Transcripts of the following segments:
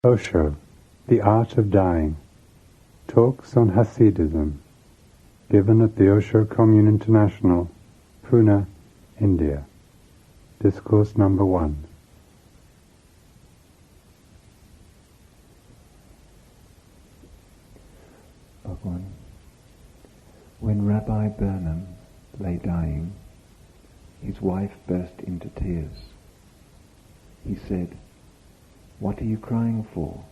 Osho, The Art of Dying, Talks on Hasidism, given at the Osho Commune International, Pune, India. Discourse number 1. Bhagwan, when Rabbi Burnham lay dying, his wife burst into tears. He said, "What are you crying for?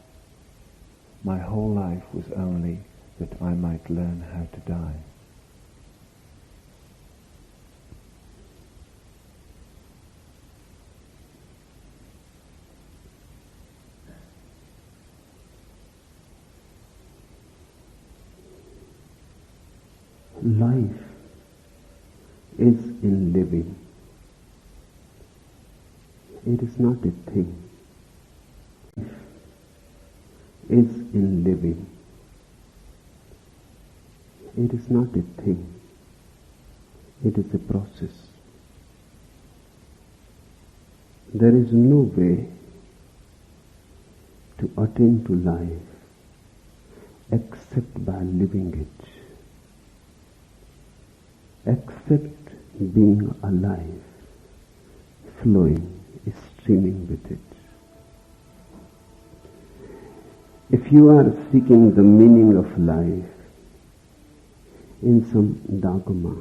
My whole life was only that I might learn how to die." Life is in living. It is not a thing. Life is in living. It is not a thing. It is a process. There is no way to attain to life except by living it. Except being alive, flowing, streaming with it. If you are seeking the meaning of life in some dogma,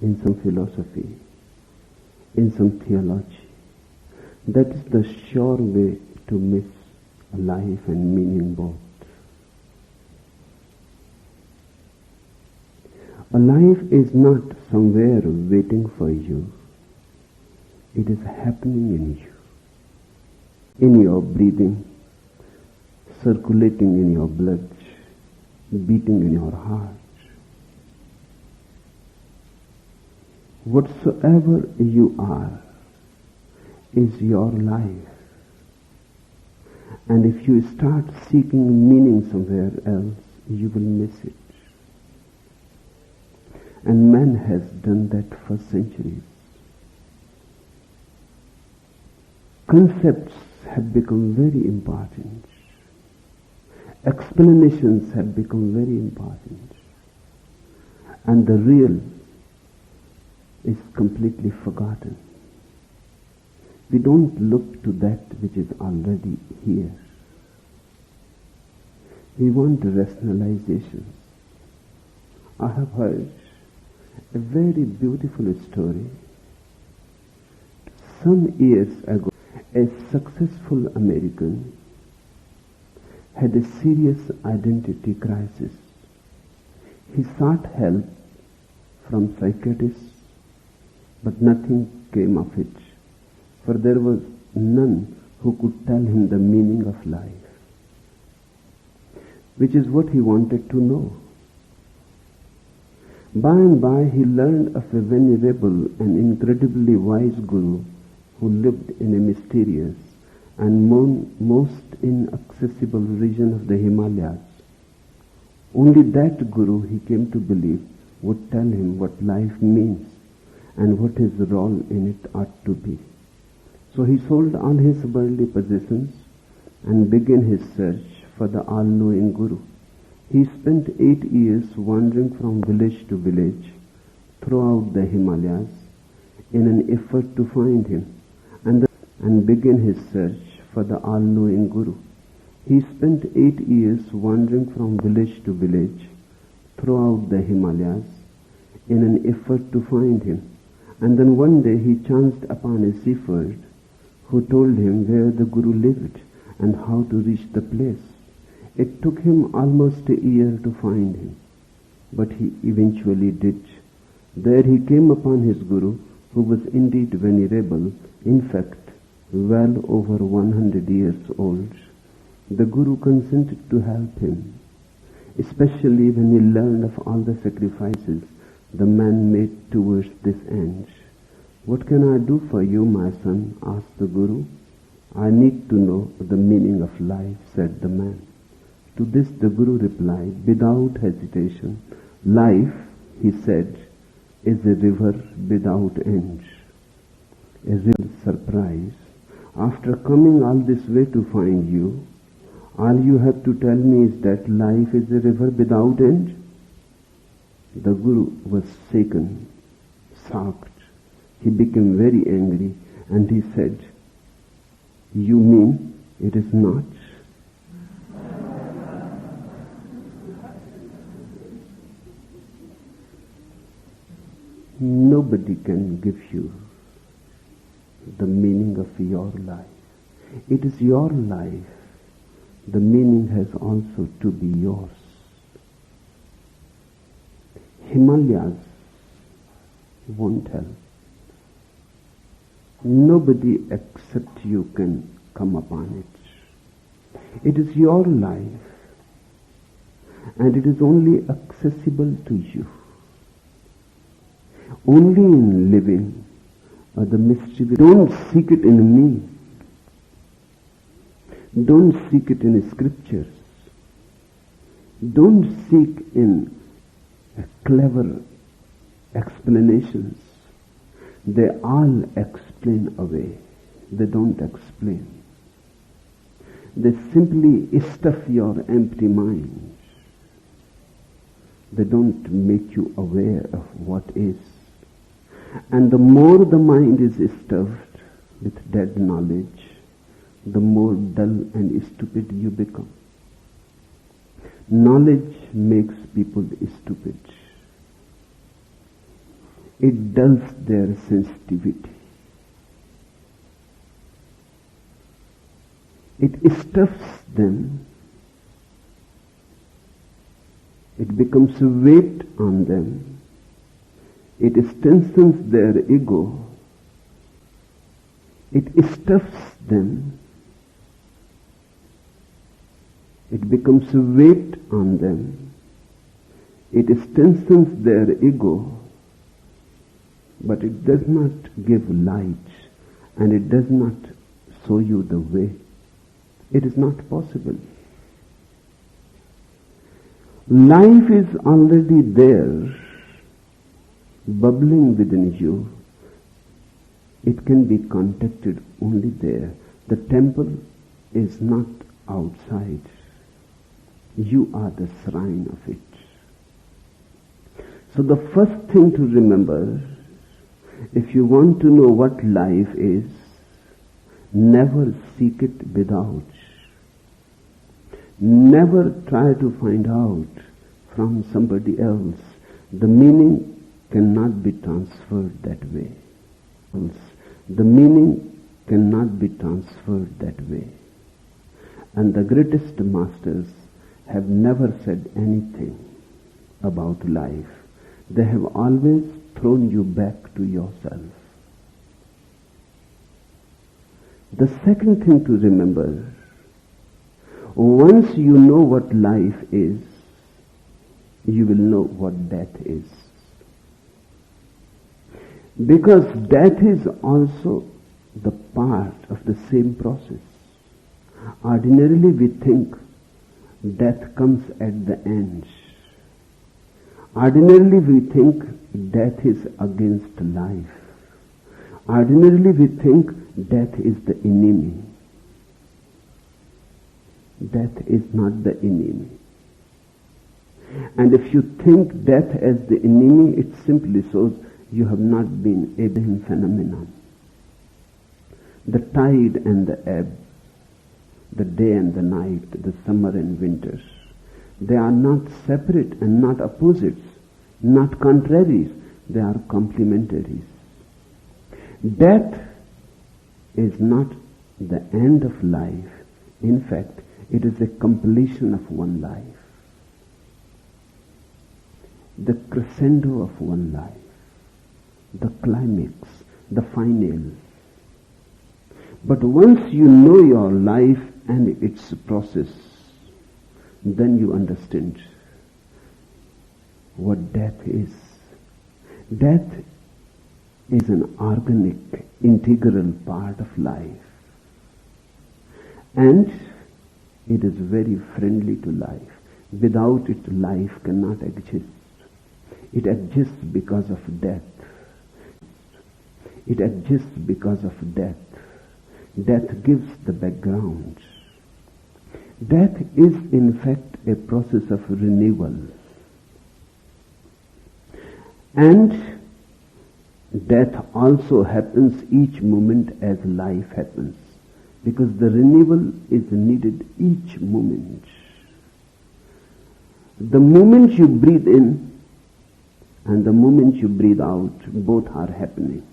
in some philosophy, in some theology, that is the sure way to miss life and meaning both. A life is not somewhere waiting for you. It is happening in you, in your breathing, circulating in your blood, beating in your heart. Whatsoever you are is your life. And if you start seeking meaning somewhere else, you will miss it. And man has done that for centuries. Concepts have become very important. Explanations have become very important. And the real is completely forgotten. We don't look to that which is already here. We want rationalization. I have heard a very beautiful story. Some years ago, a successful American had a serious identity crisis. He sought help from psychiatrists, but nothing came of it, for there was none who could tell him the meaning of life, which is what he wanted to know. By and by he learned of a venerable and incredibly wise guru who lived in a mysterious and most inaccessible region of the Himalayas. Only that guru, he came to believe, would tell him what life means and what his role in it ought to be. So he sold all his worldly possessions and began his search for the all-knowing guru. He spent 8 years wandering from village to village throughout the Himalayas in an effort to find him and began his search for the all-knowing guru. He spent 8 years wandering from village to village throughout the Himalayas in an effort to find him. And then one day he chanced upon a shepherd who told him where the guru lived and how to reach the place. It took him almost a year to find him, but he eventually did. There he came upon his guru, who was indeed venerable, in fact, well over 100 years old. The guru consented to help him, especially when he learned of all the sacrifices the man made towards this end. "What can I do for you, my son?" asked the guru. "I need to know the meaning of life," said the man. To this the guru replied without hesitation, "Life," he said, "is a river without end." A real surprise. After coming all this way to find you, All you have to tell me is that life is a river without end. The Guru was shaken, shocked. He became very angry and he said, "You mean it is not?" Nobody can give you the meaning of your life. It is your life. The meaning has also to be yours. Himalayas won't help. Nobody except you can come upon it. It is your life, and it is only accessible to you. Only in living are the mystery. Don't seek it in me. Don't seek it in scriptures. Don't seek in clever explanations. They all explain away. They don't explain. They simply stuff your empty mind. They don't make you aware of what is. And the more the mind is stuffed with dead knowledge, the more dull and stupid you become. Knowledge makes people stupid. It dulls their sensitivity. It stuffs them. It becomes a weight on them. It strengthens their ego. It stuffs them. It becomes a weight on them. It strengthens their ego, but it does not give light, and it does not show you the way. It is not possible. Life is already there, bubbling within you. It can be contacted only there. The temple is not outside. You are the shrine of it. So the first thing to remember, if you want to know what life is, never seek it without. Never try to find out from somebody else. The meaning cannot be transferred that way. The meaning cannot be transferred that way. And the greatest masters have never said anything about life. They have always thrown you back to yourself. The second thing to remember, once you know what life is, you will know what death is. Because death is also the part of the same process. Ordinarily we think death comes at the end. Ordinarily we think death is against life. Ordinarily we think death is the enemy. Death is not the enemy. And if you think death as the enemy, it simply shows you have not been a phenomenon. The tide and the ebb, the day and the night, the summer and winter, they are not separate and not opposites, not contraries, they are complementaries. Death is not the end of life. In fact, it is a completion of one life. The crescendo of one life. The climax, the final. But once you know your life and its process, then you understand what death is. Death is an organic, integral part of life. And it is very friendly to life. Without it, life cannot exist. It exists because of death. It exists because of death. Death gives the background. Death is in fact a process of renewal. And death also happens each moment as life happens, because the renewal is needed each moment. The moment you breathe in and the moment you breathe out, both are happening.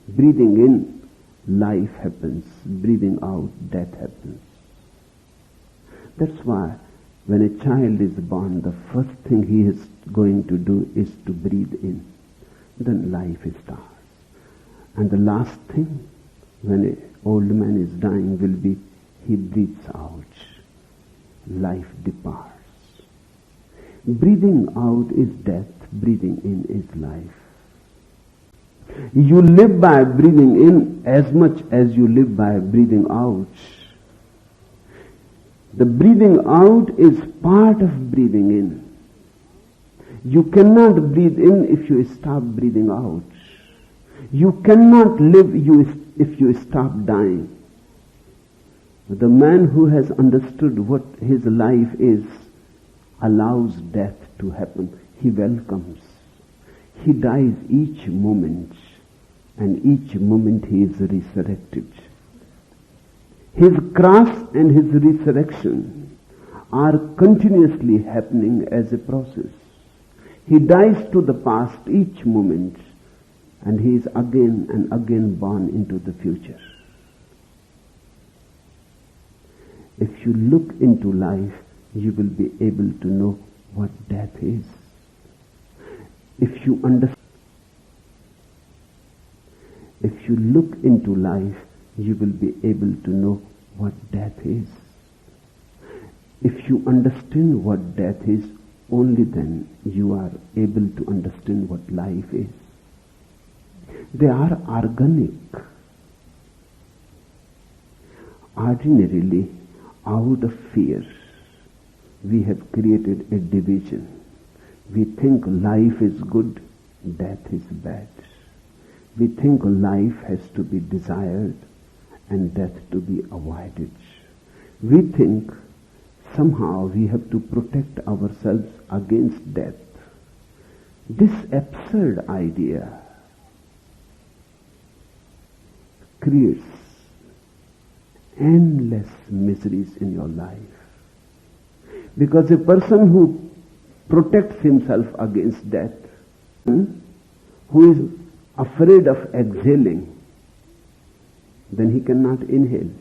Breathing in, life happens. Breathing out, death happens. That's why when a child is born, the first thing he is going to do is to breathe in. Then life starts. And the last thing, when an old man is dying, will be he breathes out. Life departs. Breathing out is death. Breathing in is life. You live by breathing in as much as you live by breathing out. The breathing out is part of breathing in. You cannot breathe in if you stop breathing out. You cannot live if you stop dying. The man who has understood what his life is allows death to happen. He welcomes. He dies each moment, and each moment he is resurrected. His cross and his resurrection are continuously happening as a process. He dies to the past each moment, and he is again and again born into the future. If you look into life, you will be able to know what death is. If you look into life, you will be able to know what death is. If you understand what death is, only then you are able to understand what life is. They are organic. Ordinarily, out of fear, we have created a division. We think life is good, death is bad. We think life has to be desired and death to be avoided. We think somehow we have to protect ourselves against death. This absurd idea creates endless miseries in your life. Because a person who protects himself against death, who is afraid of exhaling, then he cannot inhale.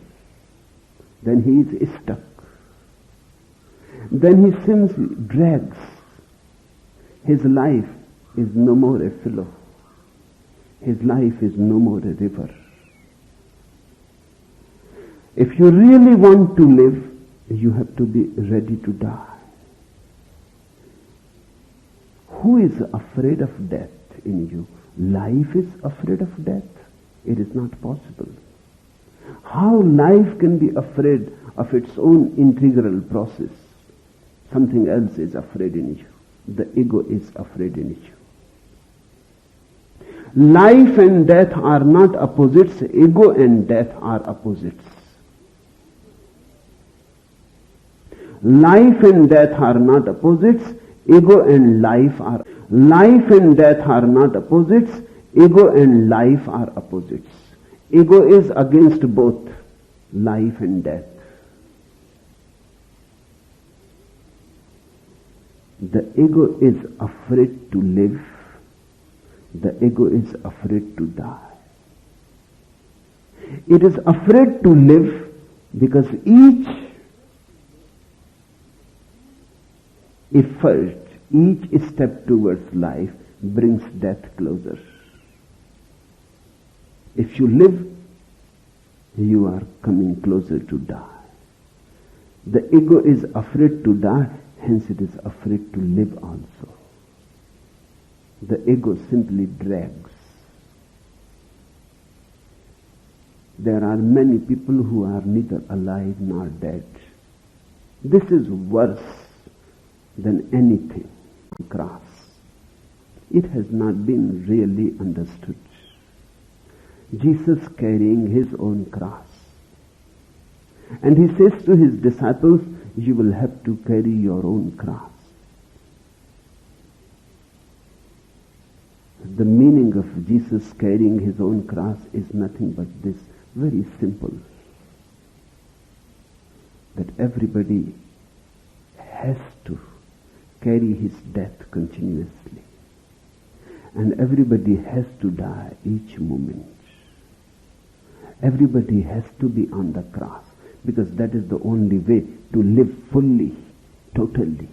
Then he is stuck. Then he simply drags. His life is no more a flow. His life is no more a river. If you really want to live, you have to be ready to die. Who is afraid of death in you? Life is afraid of death? It is not possible. How life can be afraid of its own integral process? Something else is afraid in you. The ego is afraid in you. Life and death are not opposites. Ego and death are opposites. Life and death are not opposites. Ego and life are. Life and death are not opposites. Ego and life are opposites. Ego is against both life and death. The ego is afraid to live. The ego is afraid to die. It is afraid to live because each effort, each step towards life brings death closer. If you live, you are coming closer to die. The ego is afraid to die, hence it is afraid to live also. The ego simply drags. There are many people who are neither alive nor dead. This is worse than anything on the cross. It has not been really understood. Jesus carrying his own cross. And he says to his disciples, you will have to carry your own cross. The meaning of Jesus carrying his own cross is nothing but this, very simple. That everybody has to carry his death continuously. And everybody has to die each moment. Everybody has to be on the cross, because that is the only way to live fully, totally.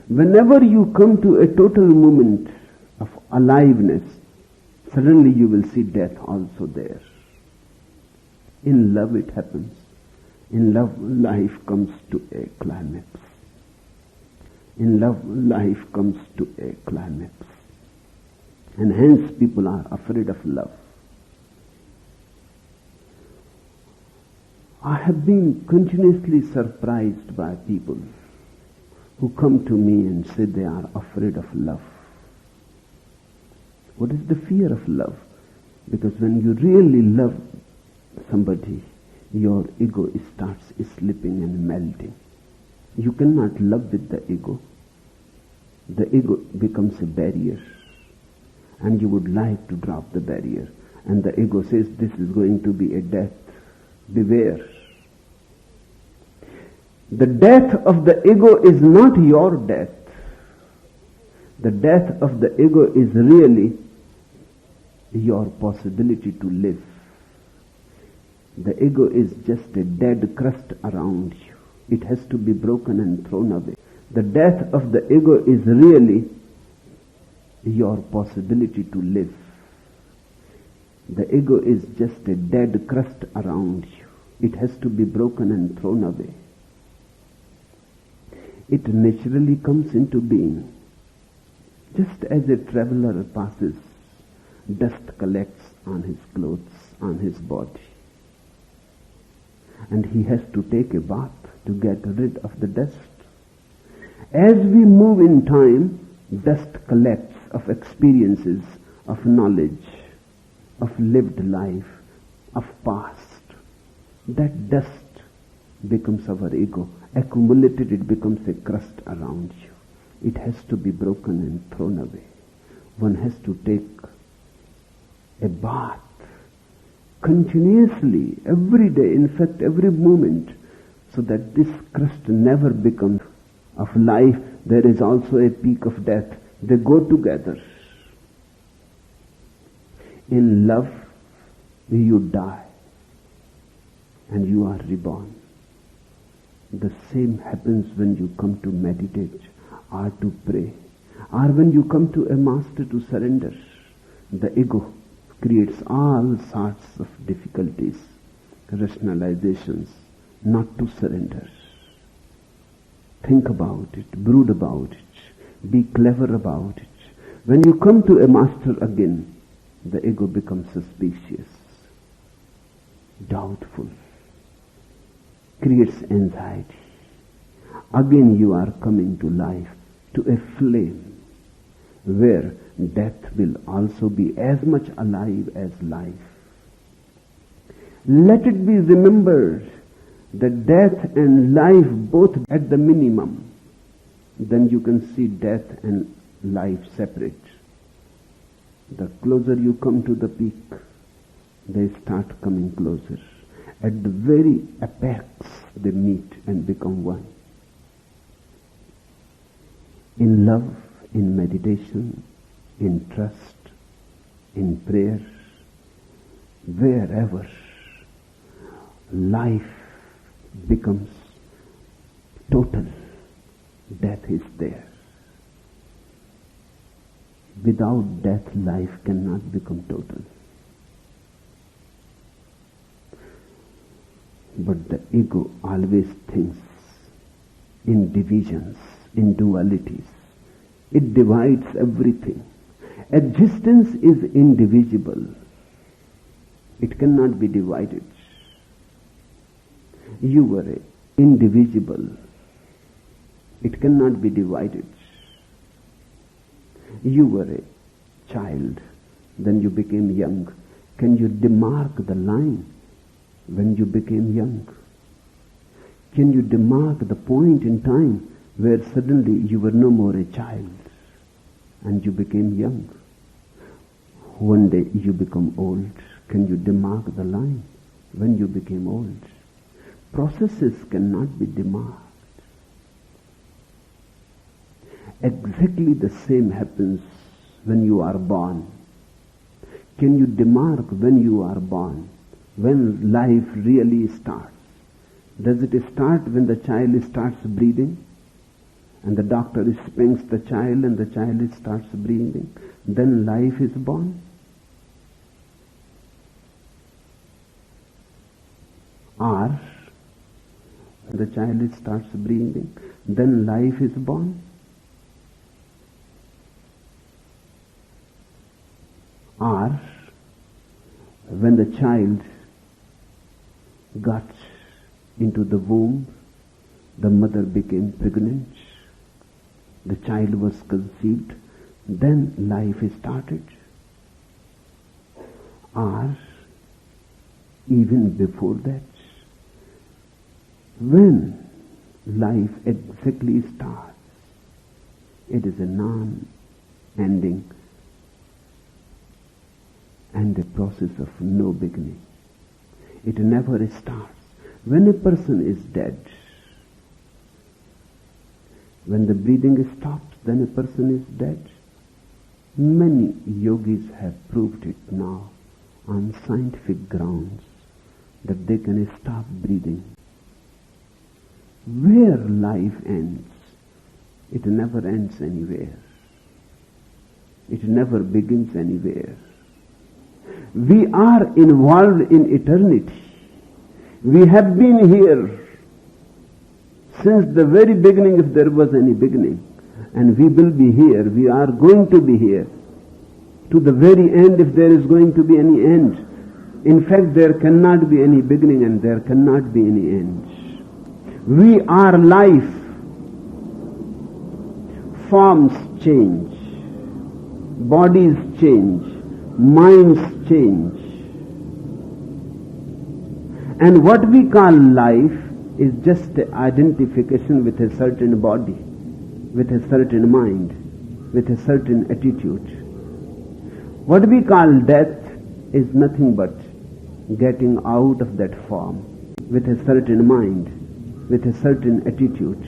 Whenever you come to a total moment of aliveness, suddenly you will see death also there. In love it happens. In love, life comes to a climax. In love, life comes to a climax. And hence people are afraid of love. I have been continuously surprised by people who come to me and say they are afraid of love. What is the fear of love? Because when you really love somebody, your ego starts slipping and melting. You cannot love with the ego. The ego becomes a barrier, and you would like to drop the barrier. And the ego says, this is going to be a death. Beware. The death of the ego is not your death. The death of the ego is really your possibility to live. The ego is just a dead crust around you. It has to be broken and thrown away. The death of the ego is really your possibility to live. The ego is just a dead crust around you. It has to be broken and thrown away. It naturally comes into being. Just as a traveler passes, dust collects on his clothes, on his body. And he has to take a bath to get rid of the dust. As we move in time, dust collects of experiences, of knowledge, of lived life, of past. That dust becomes our ego. Accumulated, it becomes a crust around you. It has to be broken and thrown away. One has to take a bath continuously, every day, in fact every moment, so that this crust never becomes of life. There is also a peak of death. They go together. In love, you die and you are reborn. The same happens when you come to meditate or to pray, or when you come to a master to surrender. The ego creates all sorts of difficulties, rationalizations, not to surrender. Think about it, brood about it, be clever about it. When you come to a master again, the ego becomes suspicious, doubtful, creates anxiety. Again you are coming to life, to a flame, where death will also be as much alive as life. Let it be remembered that death and life both at the minimum. Then you can see death and life separate. The closer you come to the peak, they start coming closer. At the very apex, they meet and become one. In love, in meditation, in trust, in prayer, wherever life becomes total, death is there. Without death, life cannot become total. But the ego always thinks in divisions, in dualities. It divides everything. Existence is indivisible. It cannot be divided. You were indivisible. It cannot be divided. You were a child, then you became young. Can you demark the line when you became young? Can you demark the point in time where suddenly you were no more a child and you became young? One day you become old. Can you demark the line when you became old? Processes cannot be demarked. Exactly the same happens when you are born. Can you demark when you are born? When life really starts? Does it start when the child starts breathing? And the doctor spanks the child and the child starts breathing. Then life is born? Or when the child starts breathing, then life is born? Or when the child got into the womb, the mother became pregnant, the child was conceived, then life started. Or even before that, when life exactly starts, it is a non-ending and a process of no beginning. It never starts. When a person is dead, when the breathing stops, then a person is dead. Many yogis have proved it now on scientific grounds that they can stop breathing. Where life ends, it never ends anywhere. It never begins anywhere. We are involved in eternity. We have been here since the very beginning, if there was any beginning. And we will be here. We are going to be here to the very end, if there is going to be any end. In fact, there cannot be any beginning and there cannot be any end. We are life. Forms change. Bodies change. Minds change. And what we call life is just an identification with a certain body, with a certain mind, with a certain attitude. What we call death is nothing but getting out of that form with a certain mind, with a certain attitude.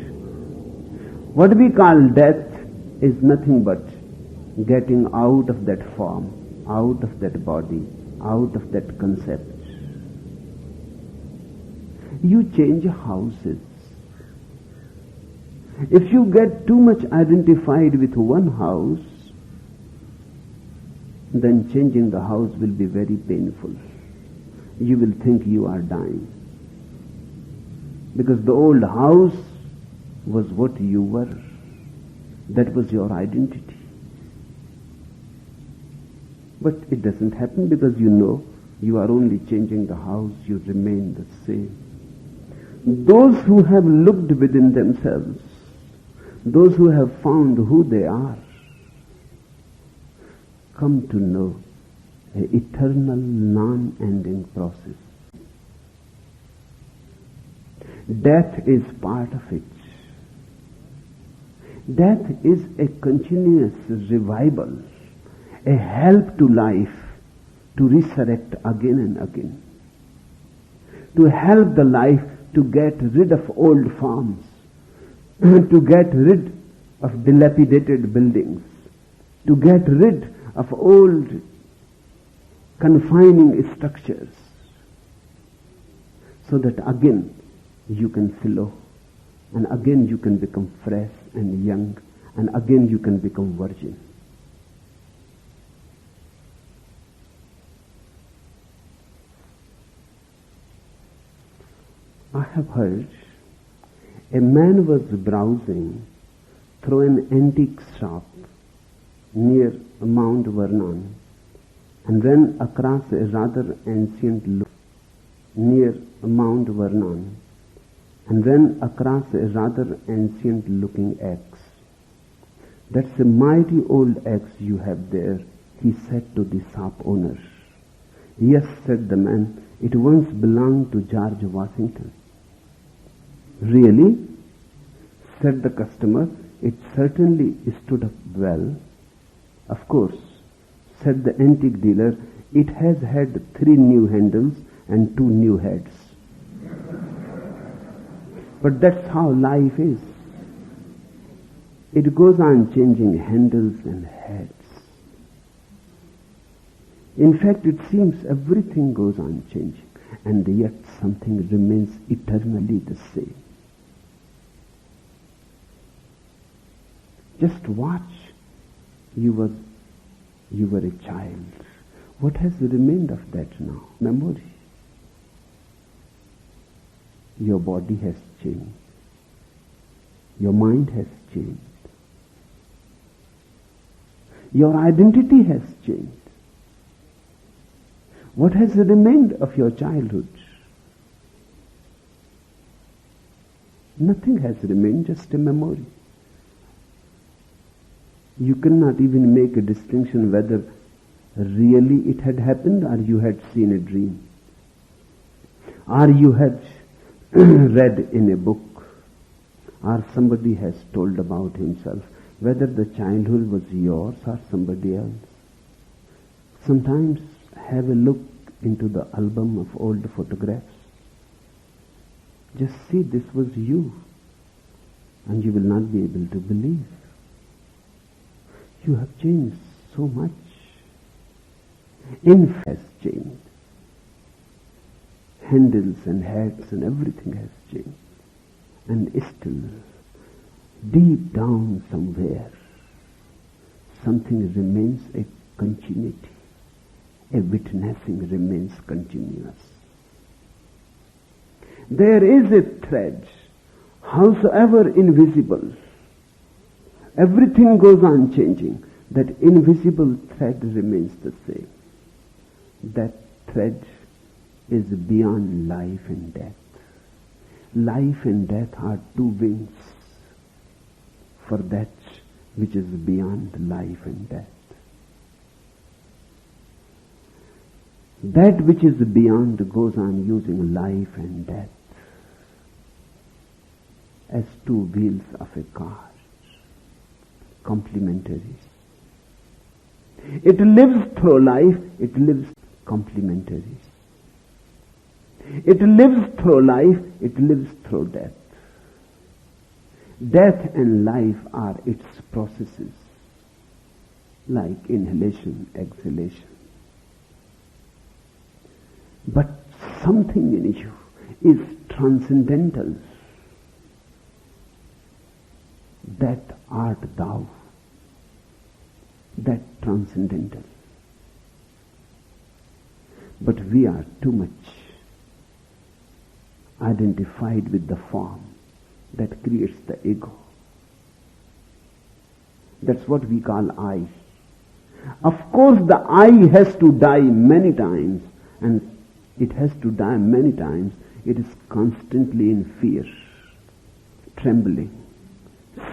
What we call death is nothing but getting out of that form, out of that body, out of that concept. You change houses. If you get too much identified with one house, then changing the house will be very painful. You will think you are dying. Because the old house was what you were. That was your identity. But it doesn't happen because you know you are only changing the house, you remain the same. Those who have looked within themselves, those who have found who they are, come to know an eternal, non-ending process. Death is part of it. Death is a continuous revival, a help to life to resurrect again and again, to help the life to get rid of old forms, to get rid of dilapidated buildings, to get rid of old confining structures, so that again you can flow, and again you can become fresh and young, and again you can become virgin. I have heard a man was browsing through an antique shop near Mount Vernon and ran across a rather ancient look near Mount Vernon and ran across a rather ancient looking axe. "That's a mighty old axe you have there," he said to the shop owner. "Yes," said the man, "it once belonged to George Washington." Really? Said the customer. It certainly stood up well. Of course, said the antique dealer, it has had 3 new handles and 2 new heads. But that's how life is. It goes on changing handles and heads. In fact, it seems everything goes on changing, and yet something remains eternally the same. Just watch. You were a child. What has remained of that now? Memory. Your body has changed. Your mind has changed. Your identity has changed. What has remained of your childhood? Nothing has remained, just a memory. You cannot even make a distinction whether really it had happened or you had seen a dream. Or you had read in a book, or somebody has told about himself, whether the childhood was yours or somebody else. Sometimes have a look into the album of old photographs. Just see this was you, and you will not be able to believe. You have changed so much. Infant has changed. Handles and heads and everything has changed. And still, deep down somewhere, something remains a continuity. A witnessing remains continuous. There is a thread, howsoever invisible. Everything goes on changing. That invisible thread remains the same. That thread is beyond life and death. Life and death are 2 wings for that which is beyond life and death. That which is beyond goes on using life and death as 2 wheels of a car, complementaries. It lives through life, it lives complementaries. It lives through life, it lives through death. Death and life are its processes, like inhalation, exhalation. But something in you is transcendental. That art thou. That transcendental. But we are too much identified with the form that creates the ego. That's what we call I. Of course the I has to die many times, and it has to die many times. It is constantly in fear, trembling,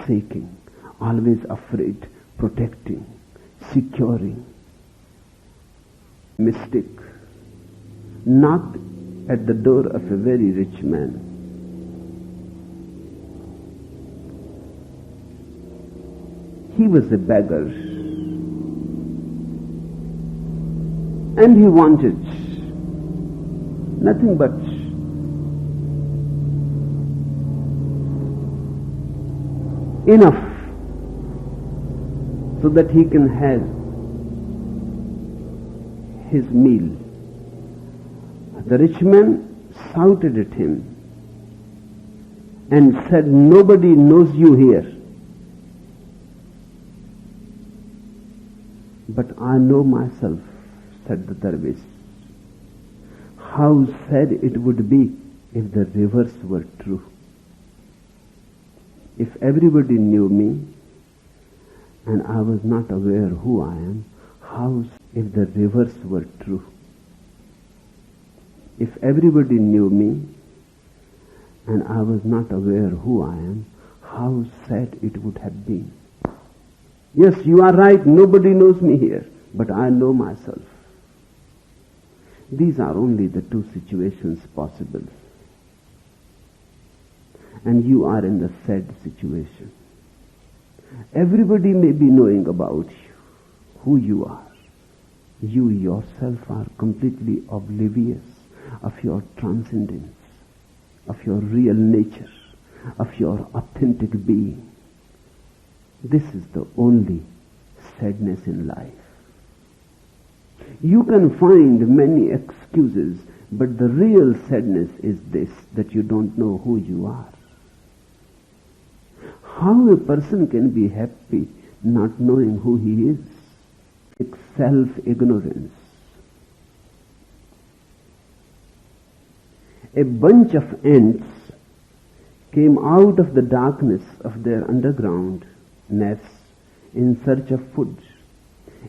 shaking, always afraid, protecting, securing. Mystic knocked at the door of a very rich man. He was a beggar, and he wanted nothing but enough so that he can have his meal. The rich man shouted at him and said, "Nobody knows you here, but I know myself," said the dervish. How sad it would be if the reverse were true. If everybody knew me and I was not aware who I am, how if the reverse were true? If everybody knew me and I was not aware who I am, how sad it would have been. Yes, you are right, nobody knows me here, but I know myself. These are only the 2 situations possible. and you are in the sad situation. Everybody may be knowing about you, who you are. You yourself are completely oblivious of your transcendence, of your real nature, of your authentic being. This is the only sadness in life. You can find many excuses, but the real sadness is this, that you don't know who you are. How a person can be happy not knowing who he is? It's self-ignorance. A bunch of ants came out of the darkness of their underground nests in search of food.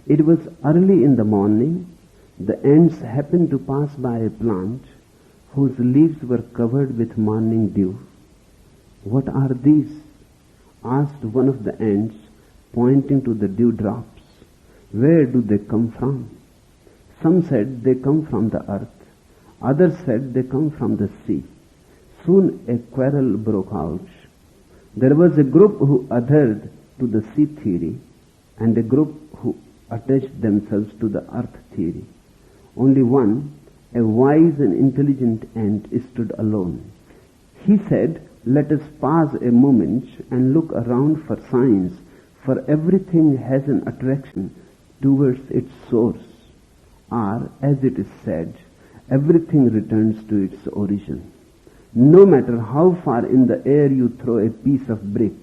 It was early in the morning. The ants happened to pass by a plant whose leaves were covered with morning dew. "What are these?" asked one of the ants, pointing to the dewdrops. "Where do they come from?" Some said they come from the earth. Others said they come from the sea. Soon a quarrel broke out. There was a group who adhered to the sea theory and a group who attached themselves to the earth theory. Only one, a wise and intelligent ant, stood alone. He said, "Let us pause a moment and look around for signs, for everything has an attraction towards its source. Or, as it is said, everything returns to its origin. No matter how far in the air you throw a piece of brick,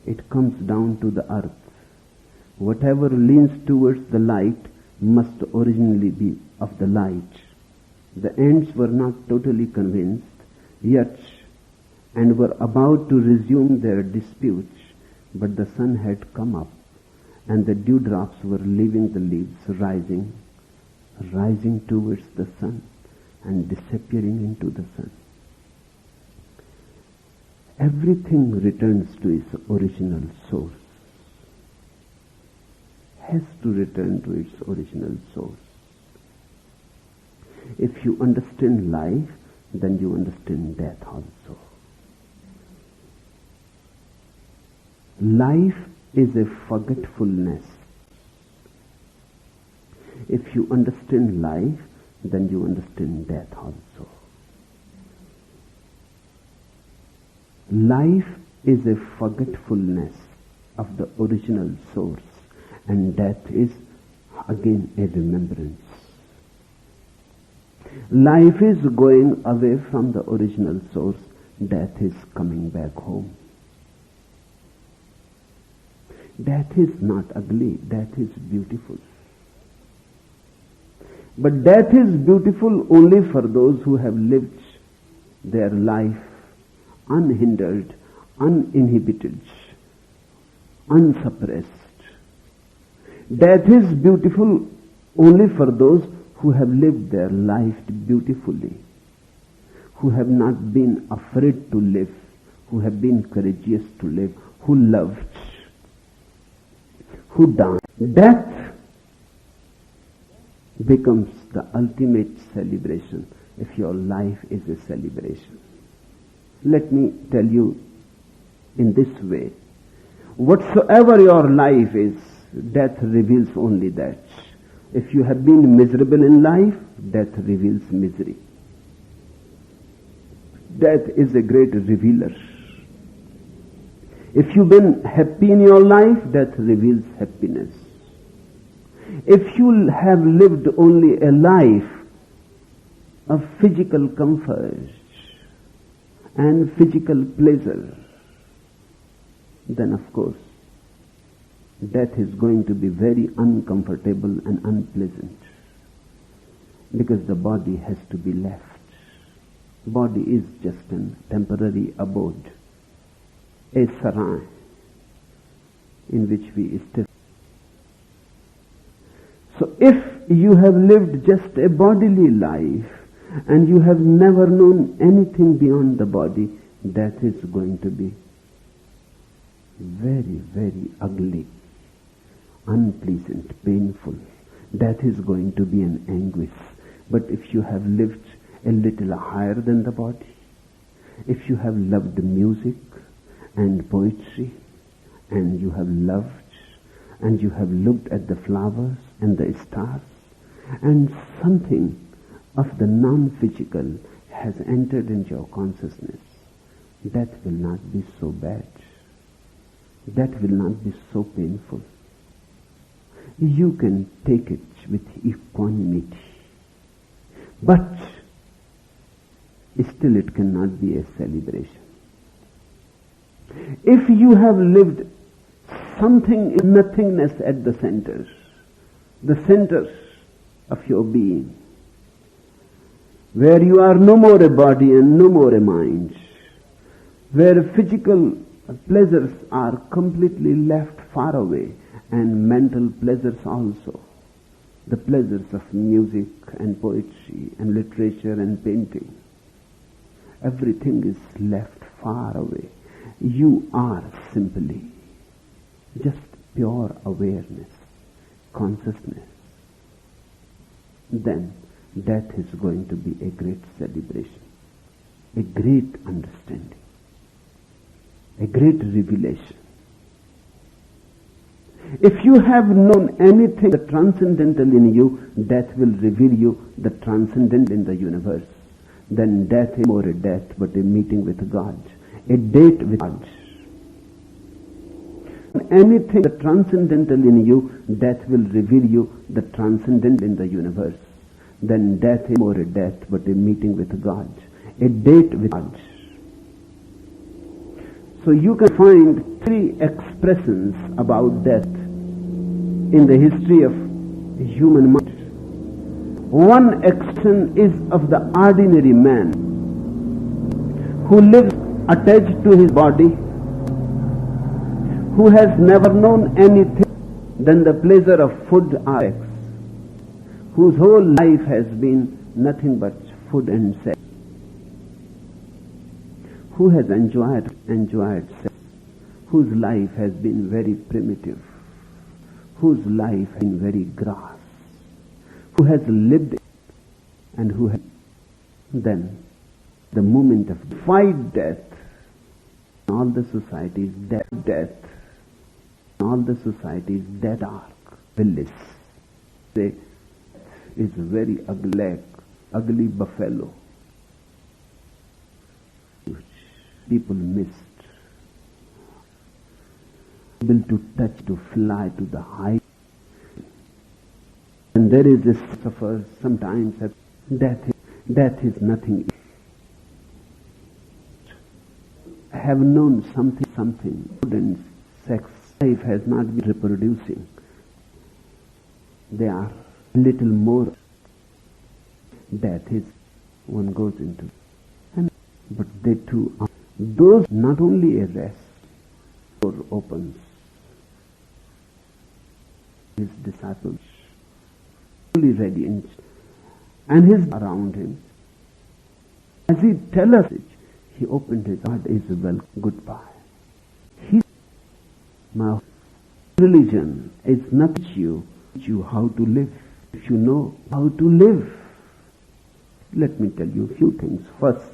it comes down to the earth. Whatever leans towards the light must originally be of the light." The ants were not totally convinced yet and were about to resume their dispute, but the sun had come up and the dewdrops were leaving the leaves, rising towards the sun and disappearing into the sun. Everything returns to its original source. Has to return to its original source. If you understand life, then you understand death also. Life is a forgetfulness. If you understand life, then you understand death also. Life is a forgetfulness of the original source, and death is again a remembrance. Life is going away from the original source, death is coming back home. Death is not ugly, death is beautiful. But death is beautiful only for those who have lived their life unhindered, uninhibited, unsuppressed. Death is beautiful only for those who have lived their life beautifully, who have not been afraid to live, who have been courageous to live, who loved, who died. Death becomes the ultimate celebration if your life is a celebration. Let me tell you in this way, whatsoever your life is, death reveals only that. If you have been miserable in life, death reveals misery. Death is a great revealer. If you've been happy in your life, death reveals happiness. If you have lived only a life of physical comfort and physical pleasure, then of course death is going to be very uncomfortable and unpleasant, because the body has to be left. Body is just a temporary abode, a sarai in which we stay. So if you have lived just a bodily life and you have never known anything beyond the body, death is going to be very, very ugly, unpleasant, painful. Death is going to be an anguish. But if you have lived a little higher than the body, If you have loved music and poetry, and you have loved, and you have looked at the flowers and the stars, and something of the non-physical has entered into your consciousness, that will not be so bad. That will not be so painful. You can take it with equanimity. But still it cannot be a celebration. If you have lived something in nothingness at the center of your being, where you are no more a body and no more a mind, where physical pleasures are completely left far away, and mental pleasures also, the pleasures of music and poetry and literature and painting, everything is left far away. You are simply just pure awareness, consciousness. Then death is going to be a great celebration, a great understanding, a great revelation. If you have known anything, the transcendental in you, death will reveal you the transcendental in the universe. Then death is more a death but a meeting with God, a date with God. Anything, the transcendental in you, death will reveal you the transcendental in the universe. Then death is more a death but a meeting with God, a date with God. So you can find three expressions about death in the history of human mind. One expression is of the ordinary man who lives attached to his body, who has never known anything than the pleasure of food or sex, whose whole life has been nothing but food and sex, who has enjoyed sex, whose life has been very primitive, whose life has been very gross, who has lived and who has then the moment of fight death, all the societies death, all the societies dead ark, bliss. They is very ugly buffalo, which people missed. Able to touch, to fly to the height. And there is this suffer sometimes that death is nothing. I have known something, food and sex. Life has not been reproducing. They are little more. Death is one goes into, but they too are. Those not only a rest, door opens. His disciples fully radiant, and his around him. As he tells us it, he opened his heart. Isabel, goodbye. My religion is not you how to live. If you know how to live, let me tell you a few things. First,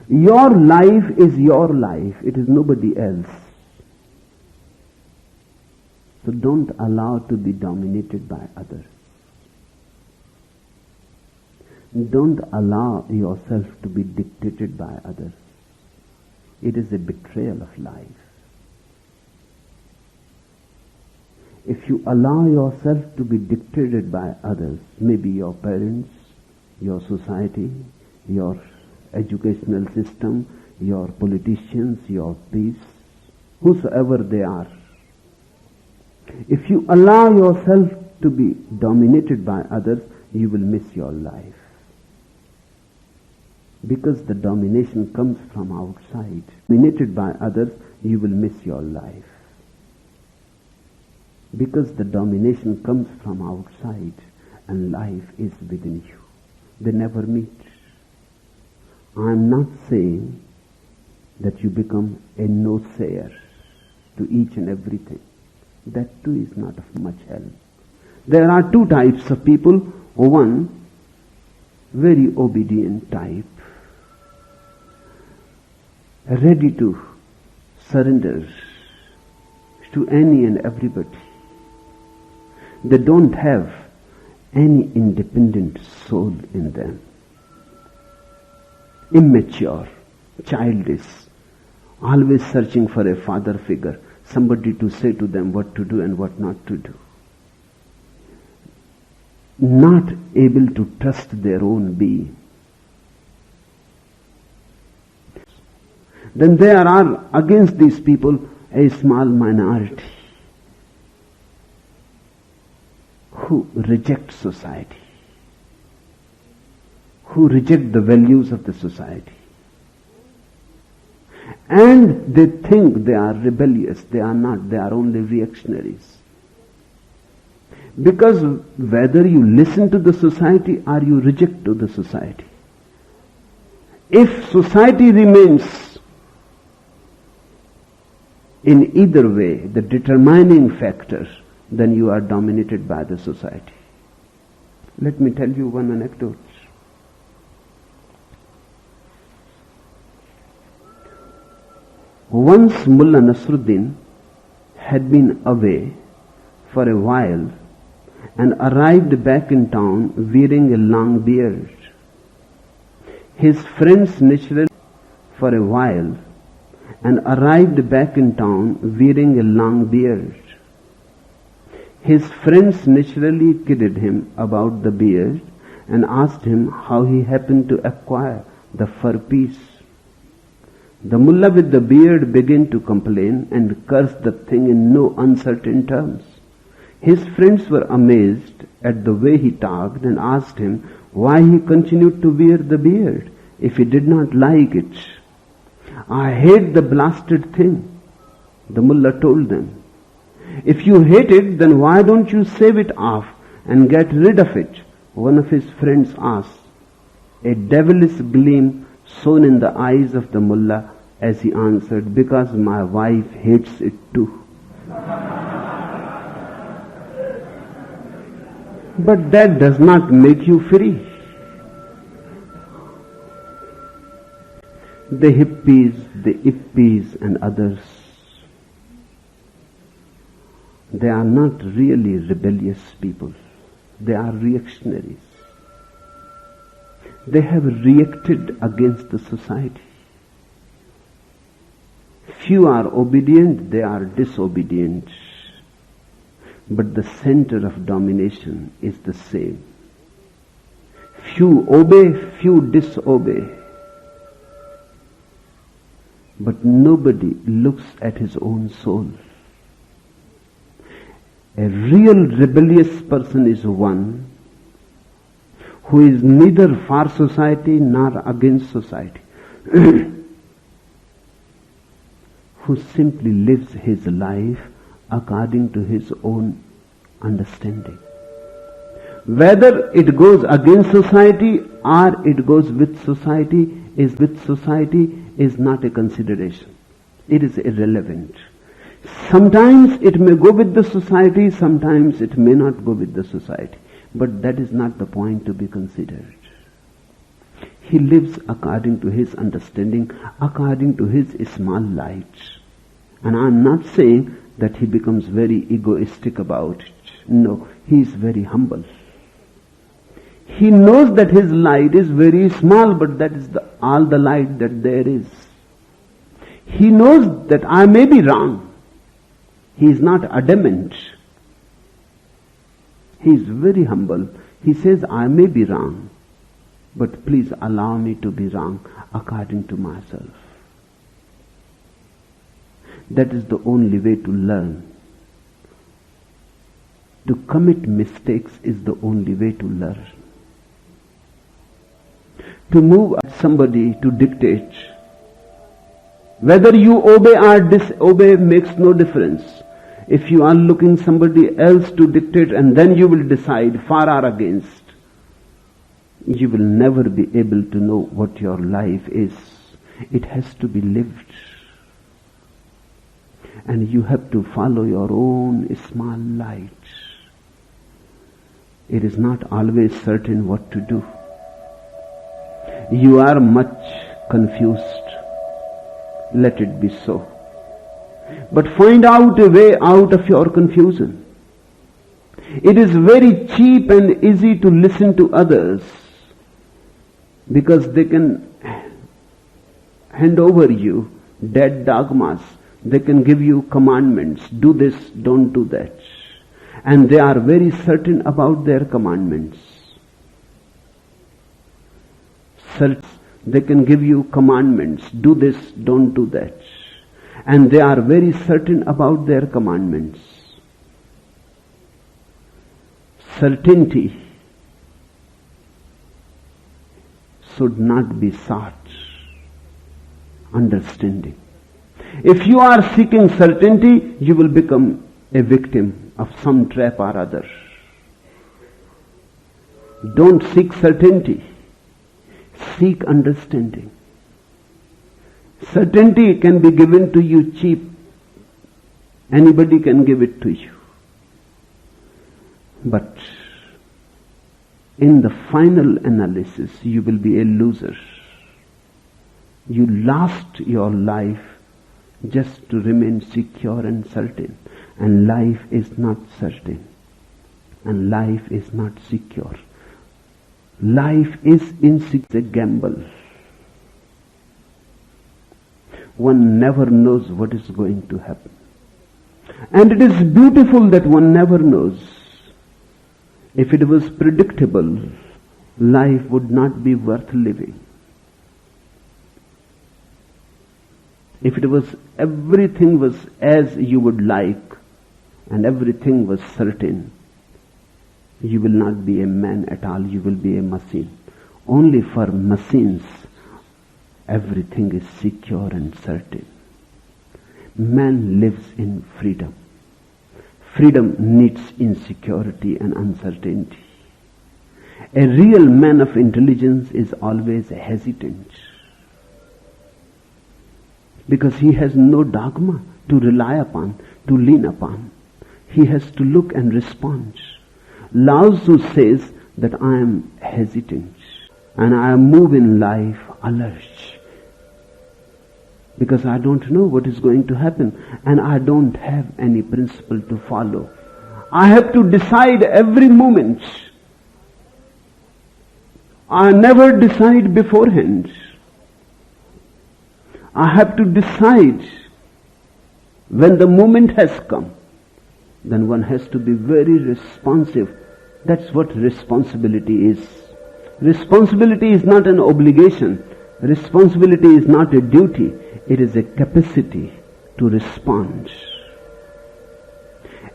your life is your life. It is nobody else. So don't allow to be dominated by others. Don't allow yourself to be dictated by others. It is a betrayal of life. If you allow yourself to be dictated by others, maybe your parents, your society, your educational system, your politicians, your peace, whosoever they are, if you allow yourself to be dominated by others, you will miss your life. Because the domination comes from outside. Dominated by others, you will miss your life. Because the domination comes from outside and life is within you. They never meet. I am not saying that you become a no-sayer to each and everything. That too is not of much help. There are two types of people. One, very obedient type. ready to surrender to any and everybody. They don't have any independent soul in them. Immature, childish, always searching for a father figure, somebody to say to them what to do and what not to do. Not able to trust their own being. Then there are against these people a small minority who reject society, who reject the values of the society. And they think they are rebellious. They are not. They are only reactionaries. Because whether you listen to the society or you reject to the society, if society remains in either way the determining factor, then you are dominated by the society. Let me tell you one anecdote. Once Mullah Nasruddin had been away for a while and arrived back in town wearing a long beard. His friends naturally for a while and arrived back in town wearing a long beard. His friends naturally kidded him about the beard and asked him how he happened to acquire the fur piece. The mullah with the beard began to complain and curse the thing in no uncertain terms. His friends were amazed at the way he talked and asked him why he continued to wear the beard if he did not like it. I hate the blasted thing, the mullah told them. If you hate it, then why don't you shave it off and get rid of it? One of his friends asked. A devilish gleam shone in the eyes of the mullah as he answered, because my wife hates it too. But that does not make you free. The hippies, the ippies and others, they are not really rebellious people. They are reactionaries. They have reacted against the society. Few are obedient, they are disobedient. But the center of domination is the same. Few obey, few disobey. But nobody looks at his own soul. A real rebellious person is one who is neither for society nor against society, who simply lives his life according to his own understanding. Whether it goes against society or it goes with society is not a consideration. It is irrelevant. Sometimes it may go with the society, sometimes it may not go with the society. But that is not the point to be considered. He lives according to his understanding, according to his small light. And I am not saying that he becomes very egoistic about it. No, he is very humble. He knows that his light is very small, but that is all the light that there is. He knows that I may be wrong. He is not adamant. He is very humble. He says, I may be wrong, but please allow me to be wrong according to myself. That is the only way to learn. To commit mistakes is the only way to learn. To move at somebody to dictate, whether you obey or disobey makes no difference. If you are looking somebody else to dictate and then you will decide for or against, you will never be able to know what your life is. It has to be lived. And you have to follow your own small light. It is not always certain what to do. You are much confused. let it be so. But find out a way out of your confusion. It is very cheap and easy to listen to others because they can hand over you dead dogmas. They can give you commandments. Do this, don't do that. And they are very certain about their commandments. They can give you commandments. Do this, don't do that. And they are very certain about their commandments. Certainty should not be sought. Understanding. If you are seeking certainty, you will become a victim of some trap or other. Don't seek certainty. Seek understanding. Certainty can be given to you cheap. Anybody can give it to you. But in the final analysis, you will be a loser. You lost your life just to remain secure and certain. And life is not certain. And life is not secure. Life is insecure, a gamble. One never knows what is going to happen. And it is beautiful that one never knows. If it was predictable, life would not be worth living. If it was, everything was as you would like, and everything was certain, you will not be a man at all, you will be a machine. Only for machines, everything is secure and certain. Man lives in freedom. Freedom needs insecurity and uncertainty. A real man of intelligence is always hesitant because he has no dogma to rely upon, to lean upon. He has to look and respond. Lao Tzu says that I am hesitant and I move in life alert because I don't know what is going to happen and I don't have any principle to follow. I have to decide every moment. I never decide beforehand. I have to decide when the moment has come. Then one has to be very responsive. That's what responsibility is. Responsibility is not an obligation. Responsibility is not a duty. It is a capacity to respond.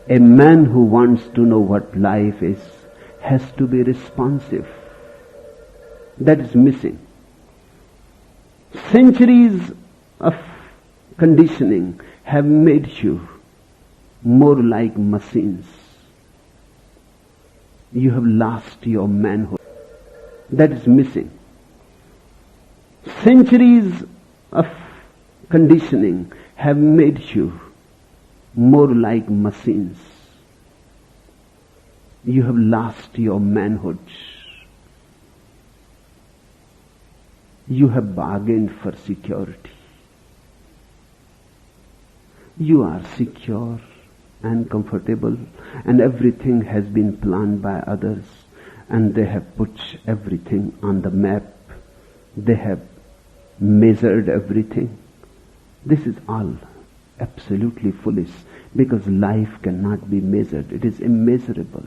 A man who wants to know what life is has to be responsive. That is missing. Centuries of conditioning have made you more like machines. You have lost your manhood. That is missing. Centuries of conditioning have made you more like machines. You have lost your manhood. You have bargained for security. You are secure and comfortable, and everything has been planned by others, and they have put everything on the map. They have measured everything. This is all absolutely foolish, because life cannot be measured. It is immeasurable.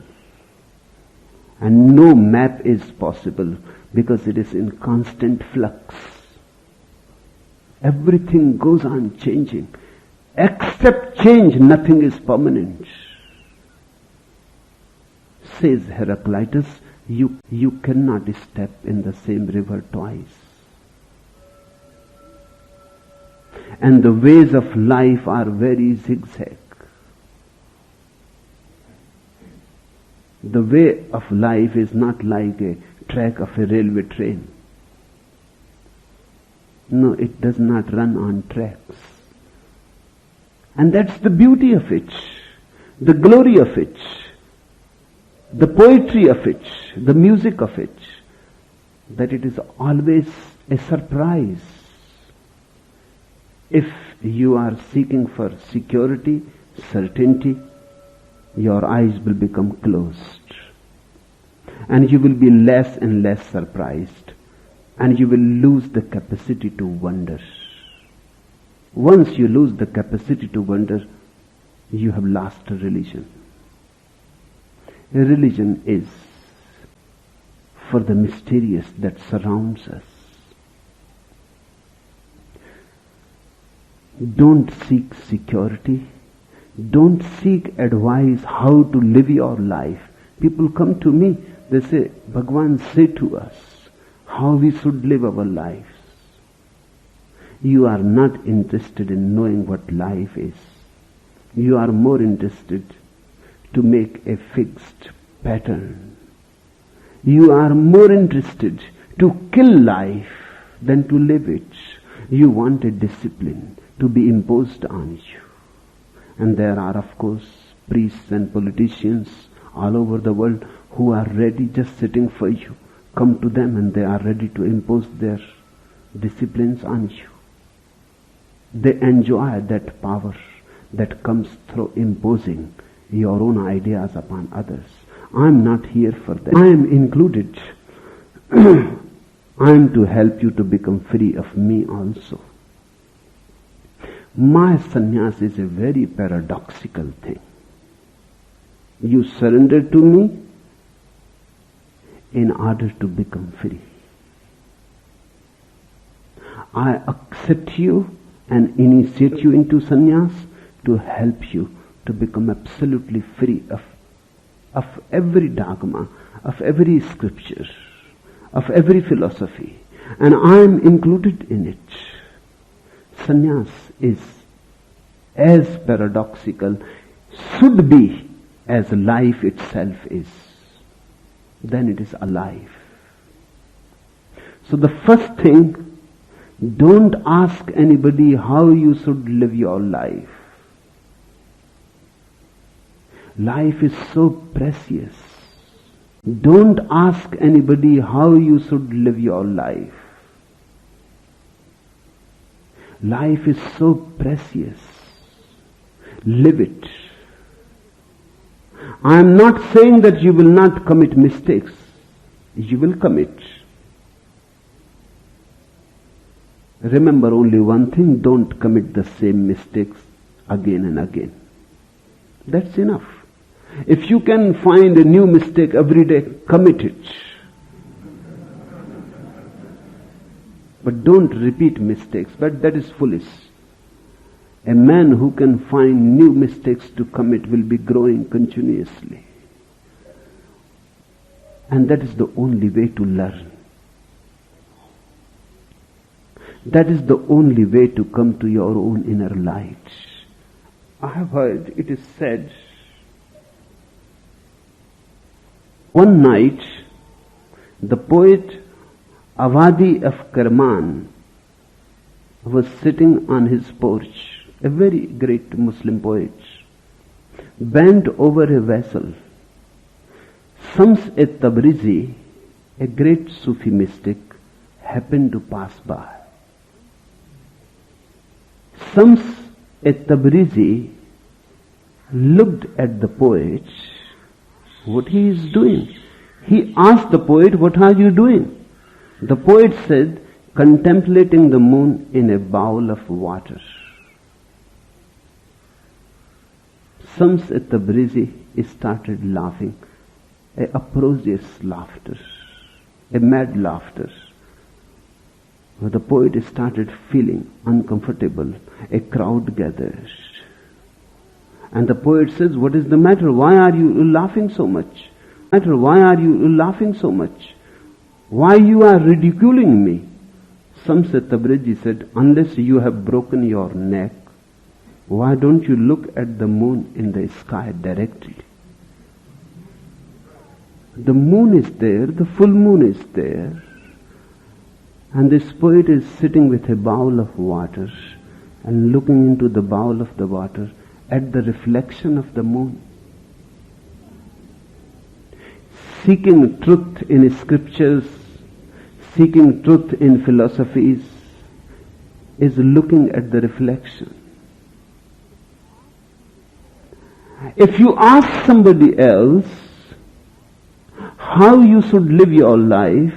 And no map is possible, because it is in constant flux. Everything goes on changing. Except change, nothing is permanent. Says Heraclitus, you cannot step in the same river twice. And the ways of life are very zigzag. The way of life is not like a track of a railway train. No, it does not run on tracks. And that's the beauty of it, the glory of it, the poetry of it, the music of it, that it is always a surprise. If you are seeking for security, certainty, your eyes will become closed. And you will be less and less surprised. And you will lose the capacity to wonder. Once you lose the capacity to wonder, you have lost a religion. A religion is for the mysterious that surrounds us. Don't seek security. Don't seek advice how to live your life. People come to me, they say, Bhagwan, say to us how we should live our lives. You are not interested in knowing what life is. You are more interested to make a fixed pattern. You are more interested to kill life than to live it. You want a discipline to be imposed on you. And there are, of course, priests and politicians all over the world who are ready, just sitting for you. Come to them and they are ready to impose their disciplines on you. They enjoy that power that comes through imposing your own ideas upon others. I am not here for that. I am included. I am to help you to become free of me also. My sannyas is a very paradoxical thing. You surrender to me in order to become free. I accept you and initiate you into sannyas to help you to become absolutely free of every dogma, of every scripture, of every philosophy. And I am included in it. Sannyas is as paradoxical, should be, as life itself is. Then it is alive. So the first thing, don't ask anybody how you should live your life. Life is so precious. Don't ask anybody how you should live your life. Life is so precious. Live it. I am not saying that you will not commit mistakes. You will commit. Remember only one thing, don't commit the same mistakes again and again. That's enough. If you can find a new mistake every day, commit it. But don't repeat mistakes. But that is foolish. A man who can find new mistakes to commit will be growing continuously. And that is the only way to learn. That is the only way to come to your own inner light. I have heard it is said, one night the poet Avadi of Kerman was sitting on his porch, a very great Muslim poet, bent over a vessel. Shams-e-Tabrizi, a great Sufi mystic, happened to pass by. Shams-e-Tabrizi looked at the poet, what he is doing. He asked the poet, what are you doing? The poet said, contemplating the moon in a bowl of water. Shams-e-Tabrizi started laughing, a uproarious laughter, a mad laughter. The poet started feeling uncomfortable. A crowd gathers. And the poet says, what is the matter? Why are you laughing so much? Why are you laughing so much? Why you are ridiculing me? Shams-e-Tabrizi said, unless you have broken your neck, why don't you look at the moon in the sky directly? The moon is there, the full moon is there. And this poet is sitting with a bowl of water and looking into the bowl of the water at the reflection of the moon. Seeking truth in scriptures, seeking truth in philosophies, is looking at the reflection. If you ask somebody else how you should live your life,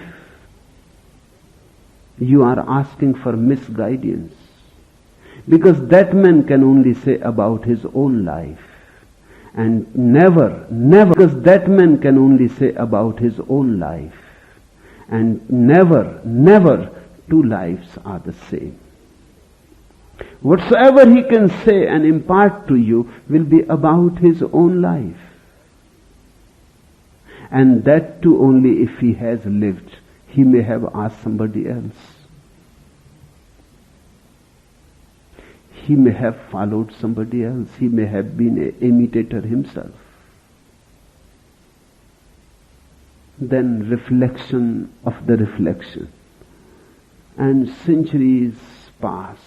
you are asking for misguidance. Because that man can only say about his own life. And never, because that man can only say about his own life. And never two lives are the same. Whatsoever he can say and impart to you will be about his own life. And that too only if he has lived. He may have asked somebody else. He may have followed somebody else. He may have been an imitator himself. Then reflection of the reflection. And centuries pass.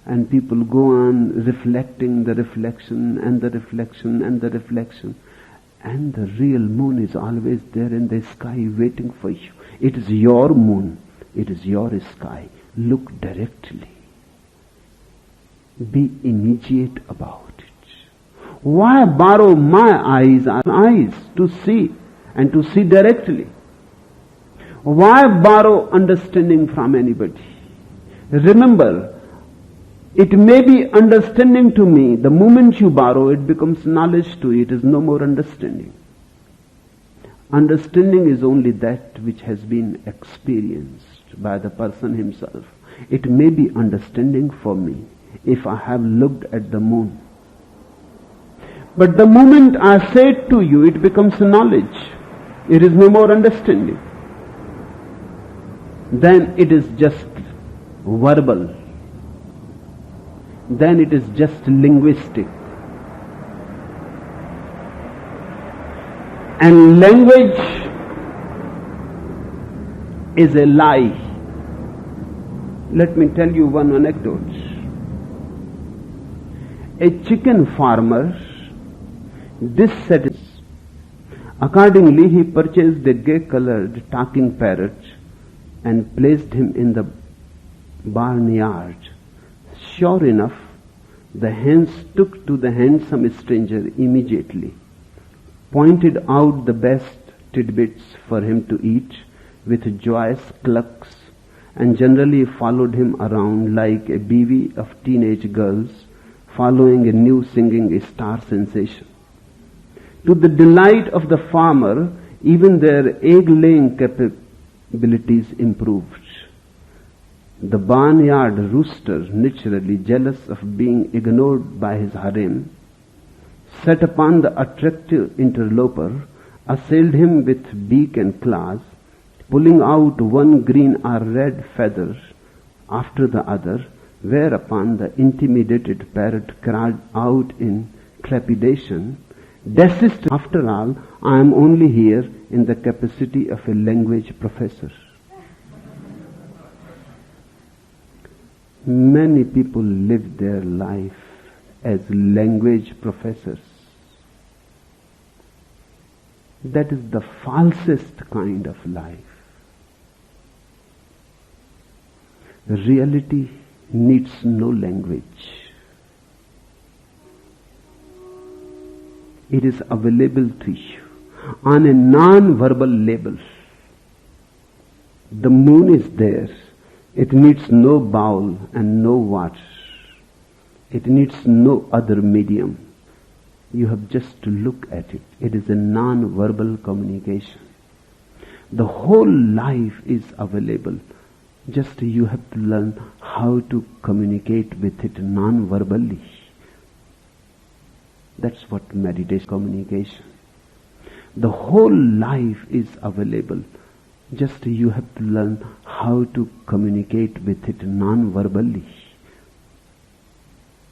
And people go on reflecting the reflection and the reflection and the reflection. And the real moon is always there in the sky waiting for you. It is your moon. It is your sky. Look directly. Be immediate about it. Why borrow my eyes to see and to see directly? Why borrow understanding from anybody? Remember, it may be understanding to me. The moment you borrow, it becomes knowledge to you. It is no more understanding. Understanding is only that which has been experienced by the person himself. It may be understanding for me if I have looked at the moon. But the moment I say it to you, it becomes knowledge. It is no more understanding. Then it is just verbal. Then it is just linguistic. And language is a lie. Let me tell you one anecdote. A chicken farmer dissatisfied. Accordingly, he purchased a gay-colored talking parrot and placed him in the barnyard. Sure enough, the hens took to the handsome stranger immediately, pointed out the best tidbits for him to eat with joyous clucks, and generally followed him around like a bevy of teenage girls following a new singing star sensation. To the delight of the farmer, even their egg-laying capabilities improved. The barnyard rooster, naturally jealous of being ignored by his harem, set upon the attractive interloper, assailed him with beak and claws, pulling out one green or red feather after the other, whereupon the intimidated parrot cried out in trepidation, "Desist, after all, I am only here in the capacity of a language professor." Many people live their life as language professors. That is the falsest kind of life. Reality needs no language. It is available to you on a non-verbal level. The moon is there. It needs no bowl and no water. It needs no other medium. You have just to look at it. It is a non-verbal communication. The whole life is available. Just you have to learn how to communicate with it non-verbally. That's what meditation communication. The whole life is available. Just you have to learn how to communicate with it non-verbally.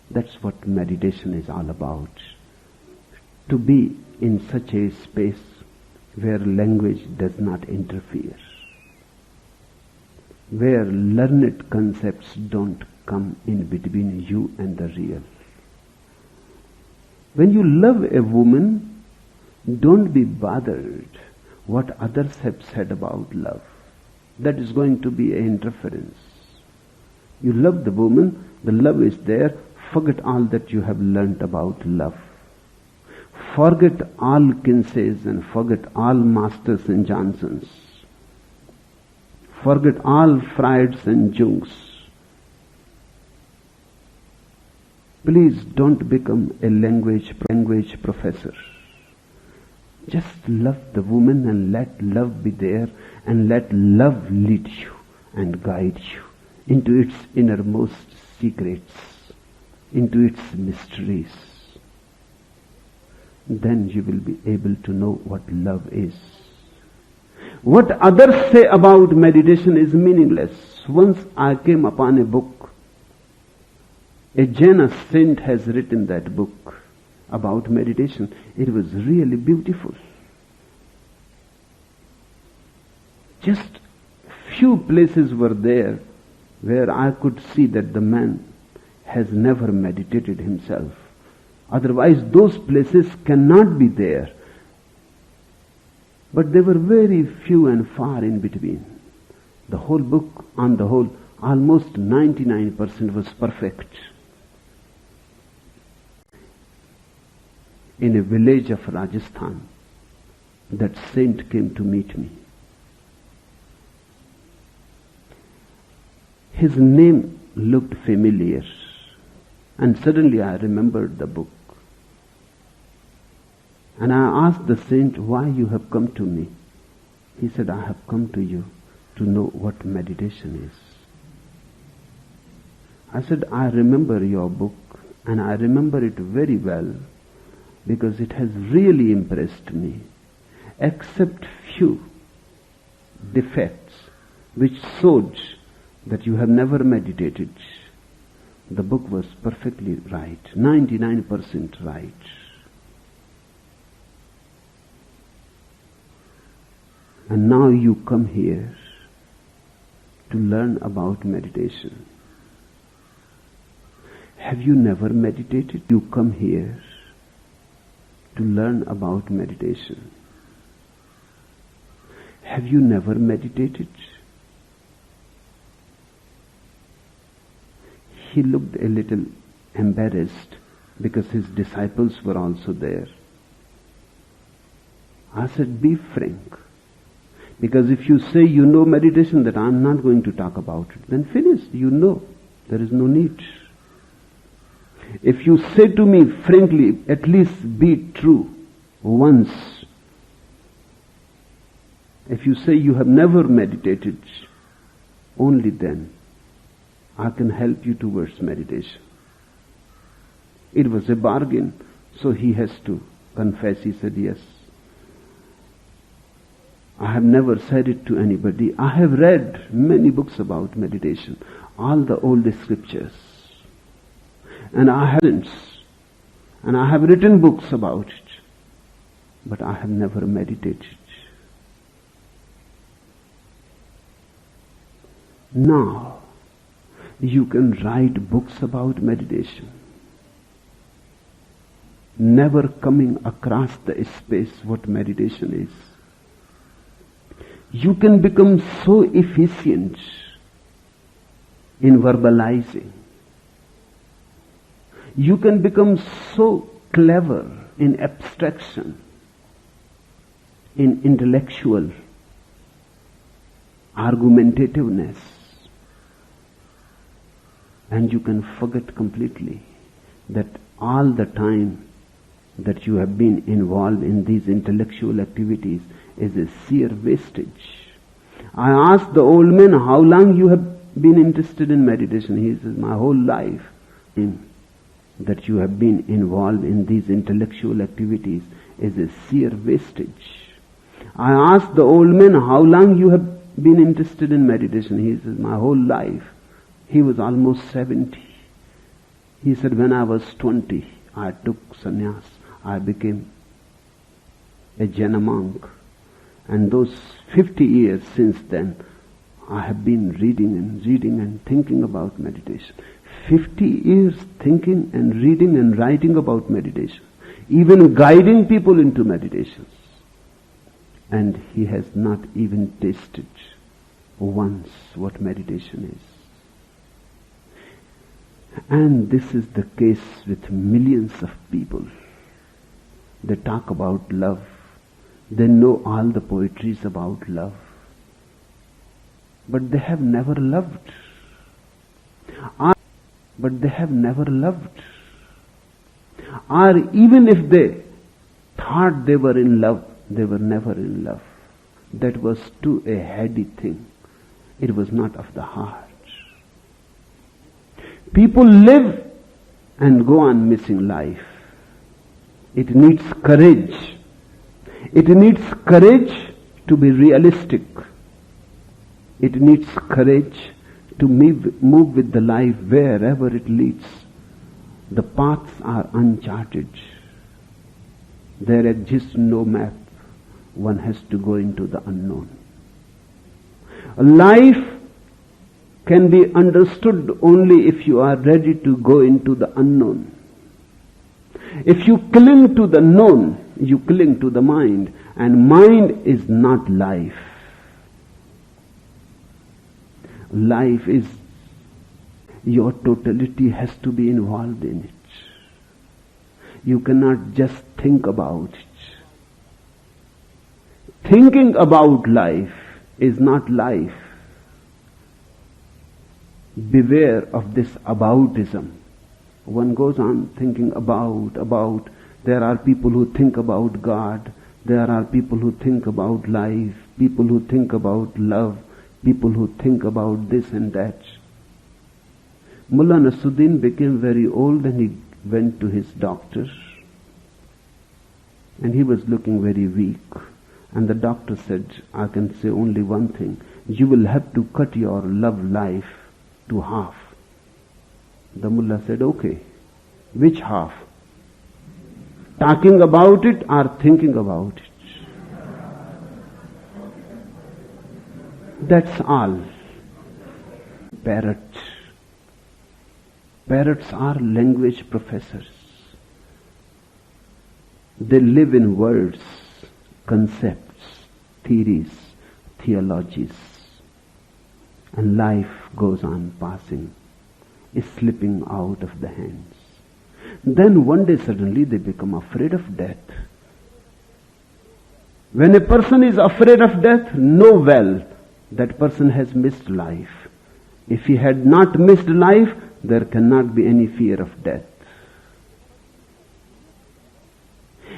That's what meditation is all about. To be in such a space where language does not interfere, where learned concepts don't come in between you and the real. When you love a woman, don't be bothered what others have said about love. That is going to be an interference. You love the woman, the love is there. Forget all that you have learnt about love. Forget all Kinseys and forget all Masters and Johnsons. Forget all Freuds and Jungs. Please don't become a language professor. Just love the woman and let love be there and let love lead you and guide you into its innermost secrets, into its mysteries. Then you will be able to know what love is. What others say about meditation is meaningless. Once I came upon a book. A Jaina saint has written that book about meditation. It was really beautiful. Just few places were there where I could see that the man has never meditated himself. Otherwise, those places cannot be there. But they were very few and far in between. The whole book, on the whole, almost 99% was perfect. In a village of Rajasthan, that saint came to meet me. His name looked familiar, and suddenly I remembered the book. And I asked the saint, why you have come to me? He said, I have come to you to know what meditation is. I said, I remember your book, and I remember it very well, because it has really impressed me, except few defects which showed that you have never meditated. The book was perfectly right, 99% right. And now you come here to learn about meditation. Have you never meditated? You come here to learn about meditation. Have you never meditated? He looked a little embarrassed because his disciples were also there. I said, be frank. Because if you say you know meditation, that I'm not going to talk about it, then finish. You know. There is no need. If you say to me frankly, at least be true once. If you say you have never meditated, only then I can help you towards meditation. It was a bargain, so he has to confess. He said, yes. I have never said it to anybody. I have read many books about meditation, all the old scriptures. And I have written books about it, but I have never meditated. Now, you can write books about meditation, never coming across the space what meditation is. You can become so efficient in verbalizing. You can become so clever in abstraction, in intellectual argumentativeness, and you can forget completely that all the time that you have been involved in these intellectual activities is a sheer wastage. I asked the old man, how long you have been interested in meditation? He says, my whole life. That you have been involved in these intellectual activities is a sheer wastage. I asked the old man, how long you have been interested in meditation? He says, my whole life. He was almost 70. He said, when I was 20, I took sannyas. I became a Jaina monk. And those 50 years since then, I have been reading and thinking about meditation. 50 years thinking and reading and writing about meditation. Even guiding people into meditations. And he has not even tasted once what meditation is. And this is the case with millions of people. They talk about love. They know all the poetries about love. But they have never loved. But they have never loved. Or even if they thought they were in love, they were never in love. That was too a heady thing. It was not of the heart. People live and go on missing life. It needs courage. It needs courage to be realistic. It needs courage to move with the life wherever it leads. The paths are uncharted. There exists no map. One has to go into the unknown. Life can be understood only if you are ready to go into the unknown. If you cling to the known, you cling to the mind, and mind is not life. Life is, your totality has to be involved in it. You cannot just think about it. Thinking about life is not life. Beware of this aboutism. One goes on thinking about. There are people who think about God. There are people who think about life. People who think about love. People who think about this and that. Mullah Nasruddin became very old and he went to his doctor. And he was looking very weak. And the doctor said, I can say only one thing. You will have to cut your love life to half. The mullah said, okay. Which half? Talking about it or thinking about it? That's all. Parrots. Parrots are language professors. They live in words, concepts, theories, theologies. And life goes on passing, is slipping out of the hands. Then one day suddenly they become afraid of death. When a person is afraid of death, know well that person has missed life. If he had not missed life, there cannot be any fear of death.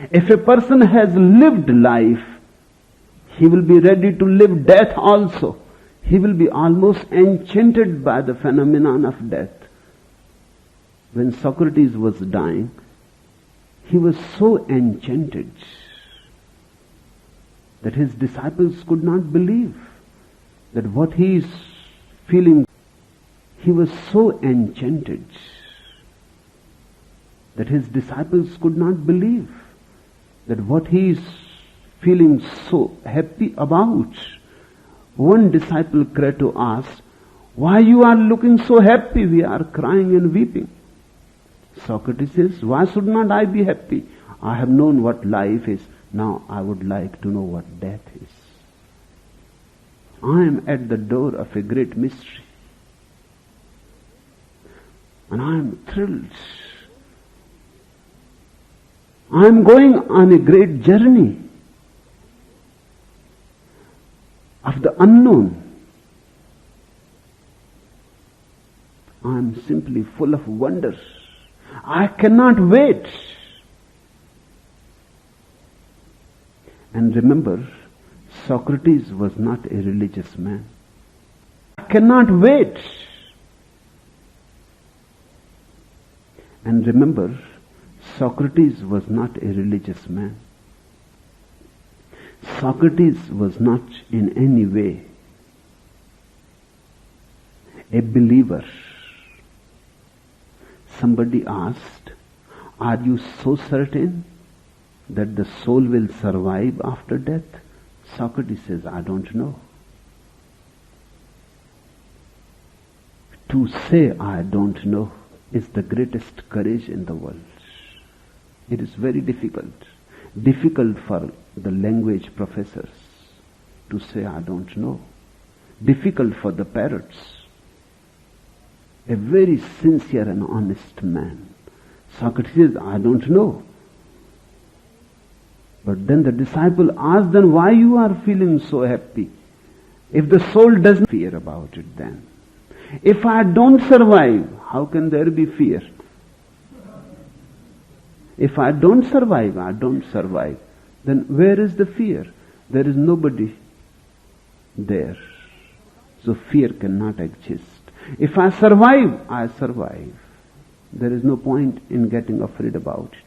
If a person has lived life, he will be ready to live death also. He will be almost enchanted by the phenomenon of death. When Socrates was dying, he was so enchanted that his disciples could not believe that what he is feeling. He was so enchanted that his disciples could not believe that what he is feeling so happy about. One disciple, Creto, asked, why you are looking so happy? We are crying and weeping. Socrates says, why should not I be happy? I have known what life is. Now I would like to know what death is. I am at the door of a great mystery. And I am thrilled. I am going on a great journey of the unknown. I am simply full of wonder. I cannot wait. And remember, Socrates was not a religious man. I cannot wait. And remember, Socrates was not a religious man. Socrates was not in any way a believer. Somebody asked, are you so certain that the soul will survive after death? Socrates says, I don't know. To say I don't know is the greatest courage in the world. It is very difficult. Difficult for the language professors to say I don't know. Difficult for the parrots. a very sincere and honest man. Socrates says, I don't know. But then the disciple asked, then why you are feeling so happy? If the soul doesn't fear about it then. If I don't survive, how can there be fear? If I don't survive, then where is the fear? There is nobody there. So fear cannot exist. If I survive, I survive. There is no point in getting afraid about it.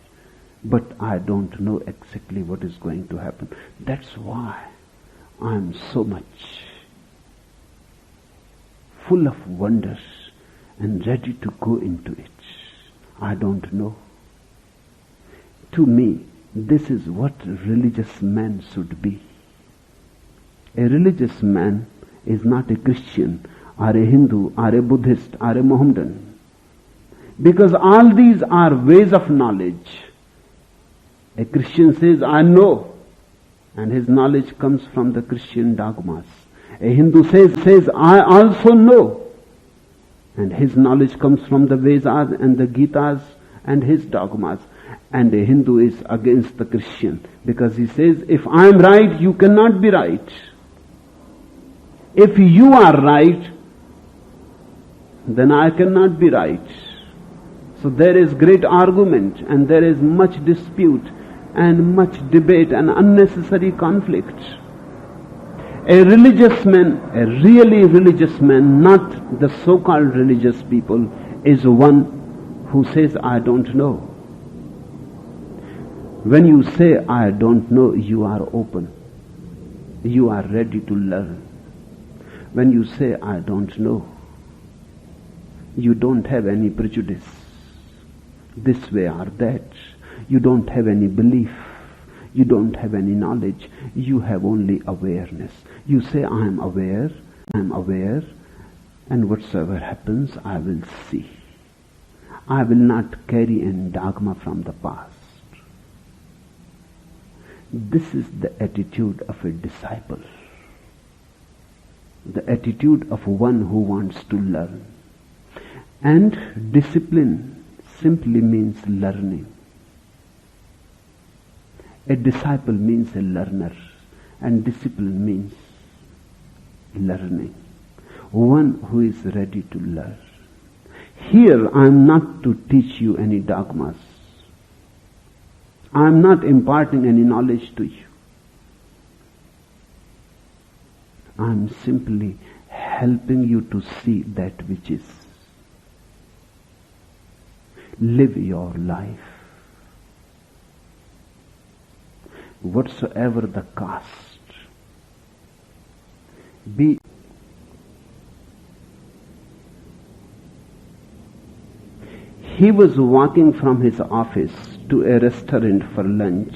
But I don't know exactly what is going to happen. That's why I am so much full of wonders and ready to go into it. I don't know. To me, this is what a religious man should be. A religious man is not a Christian or a Hindu or a Buddhist or a Mohammedan. Because all these are ways of knowledge. A Christian says, I know, and his knowledge comes from the Christian dogmas. A Hindu says, I also know, and his knowledge comes from the Vedas and the Gitas and his dogmas. And a Hindu is against the Christian because he says, if I am right, you cannot be right. If you are right, then I cannot be right. So there is great argument and there is much dispute and much debate and unnecessary conflict. A religious man, a really religious man, not the so-called religious people, is one who says, I don't know. When you say, I don't know, you are open. You are ready to learn. When you say, I don't know, you don't have any prejudice, this way or that. You don't have any belief. You don't have any knowledge. You have only awareness. You say, I am aware, and whatsoever happens, I will see. I will not carry any dogma from the past. This is the attitude of a disciple. The attitude of one who wants to learn. And discipline simply means learning. A disciple means a learner, and discipline means learning. One who is ready to learn. Here I am not to teach you any dogmas. I am not imparting any knowledge to you. I am simply helping you to see that which is. Live your life. Whatsoever the cost. He was walking from his office to a restaurant for lunch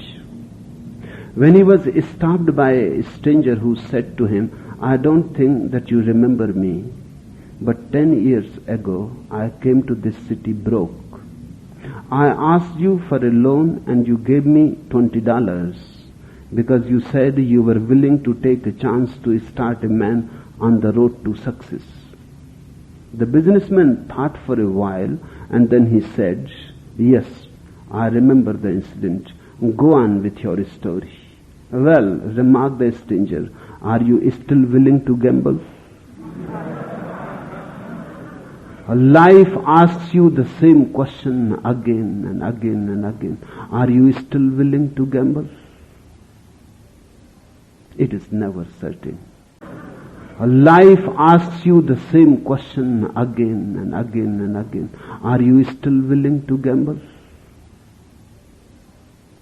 when he was stopped by a stranger who said to him, I don't think that you remember me, but 10 years ago I came to this city broke. I asked you for a loan and you gave me $20 because you said you were willing to take a chance to start a man on the road to success. The businessman thought for a while and then he said, yes, I remember the incident. Go on with your story. Well, remarked the stranger, are you still willing to gamble? Life asks you the same question again and again and again. Are you still willing to gamble? It is never certain. Life asks you the same question again and again and again. Are you still willing to gamble?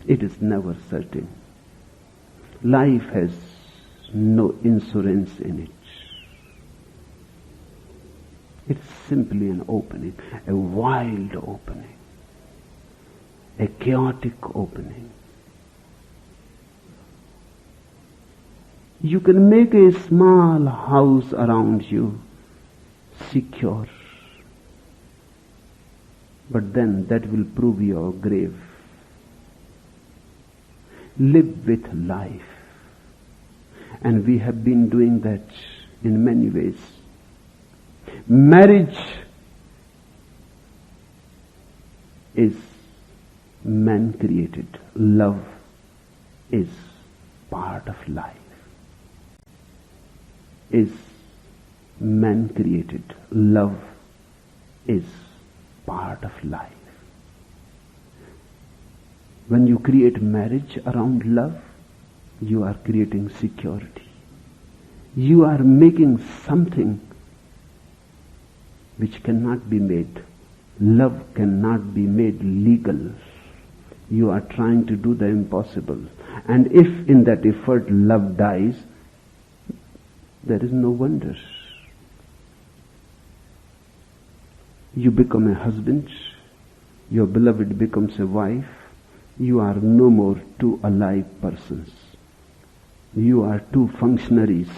It is never certain. Life has no insurance in it. It's simply an opening, a wild opening, a chaotic opening. You can make a small house around you secure, but then that will prove your grave. Live with life. And we have been doing that in many ways. Marriage is man created. Love is part of life. Is man created. Love is part of life. When you create marriage around love, you are creating security. You are making something which cannot be made. Love cannot be made legal. You are trying to do the impossible. And if in that effort love dies, there is no wonder. You become a husband, your beloved becomes a wife, you are no more two alive persons. You are two functionaries.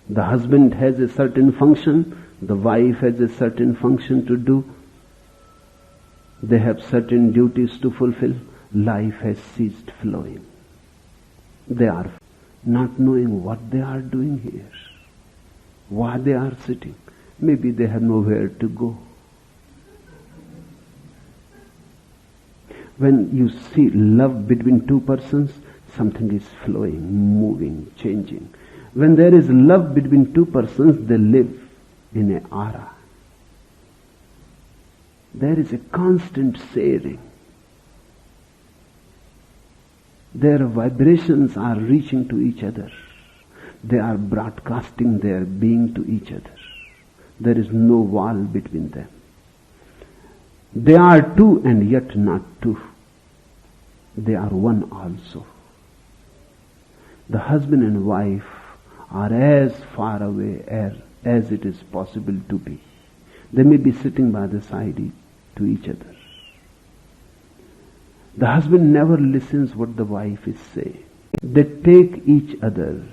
The husband has a certain function, the wife has a certain function to do. They have certain duties to fulfill. Life has ceased flowing. They are not knowing what they are doing here, why they are sitting. Maybe they have nowhere to go. When you see love between two persons, something is flowing, moving, changing. When there is love between two persons, they live in an aura. There is a constant sharing. Their vibrations are reaching to each other. They are broadcasting their being to each other. There is no wall between them. They are two and yet not two. They are one also. The husband and wife are as far away as it is possible to be. They may be sitting by the side to each other. The husband never listens what the wife is saying. They take each other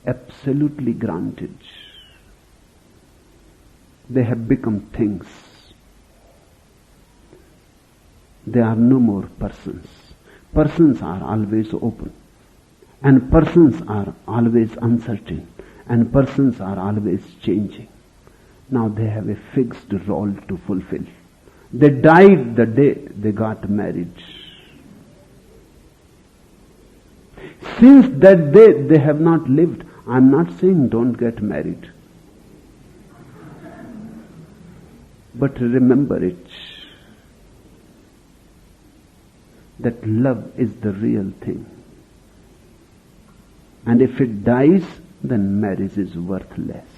absolutely granted. They have become things. They are no more persons. Persons are always open. And persons are always uncertain. And persons are always changing. Now they have a fixed role to fulfill. They died the day they got married. Since that day they have not lived. I'm not saying don't get married. But remember it, that love is the real thing. And if it dies, then marriage is worthless.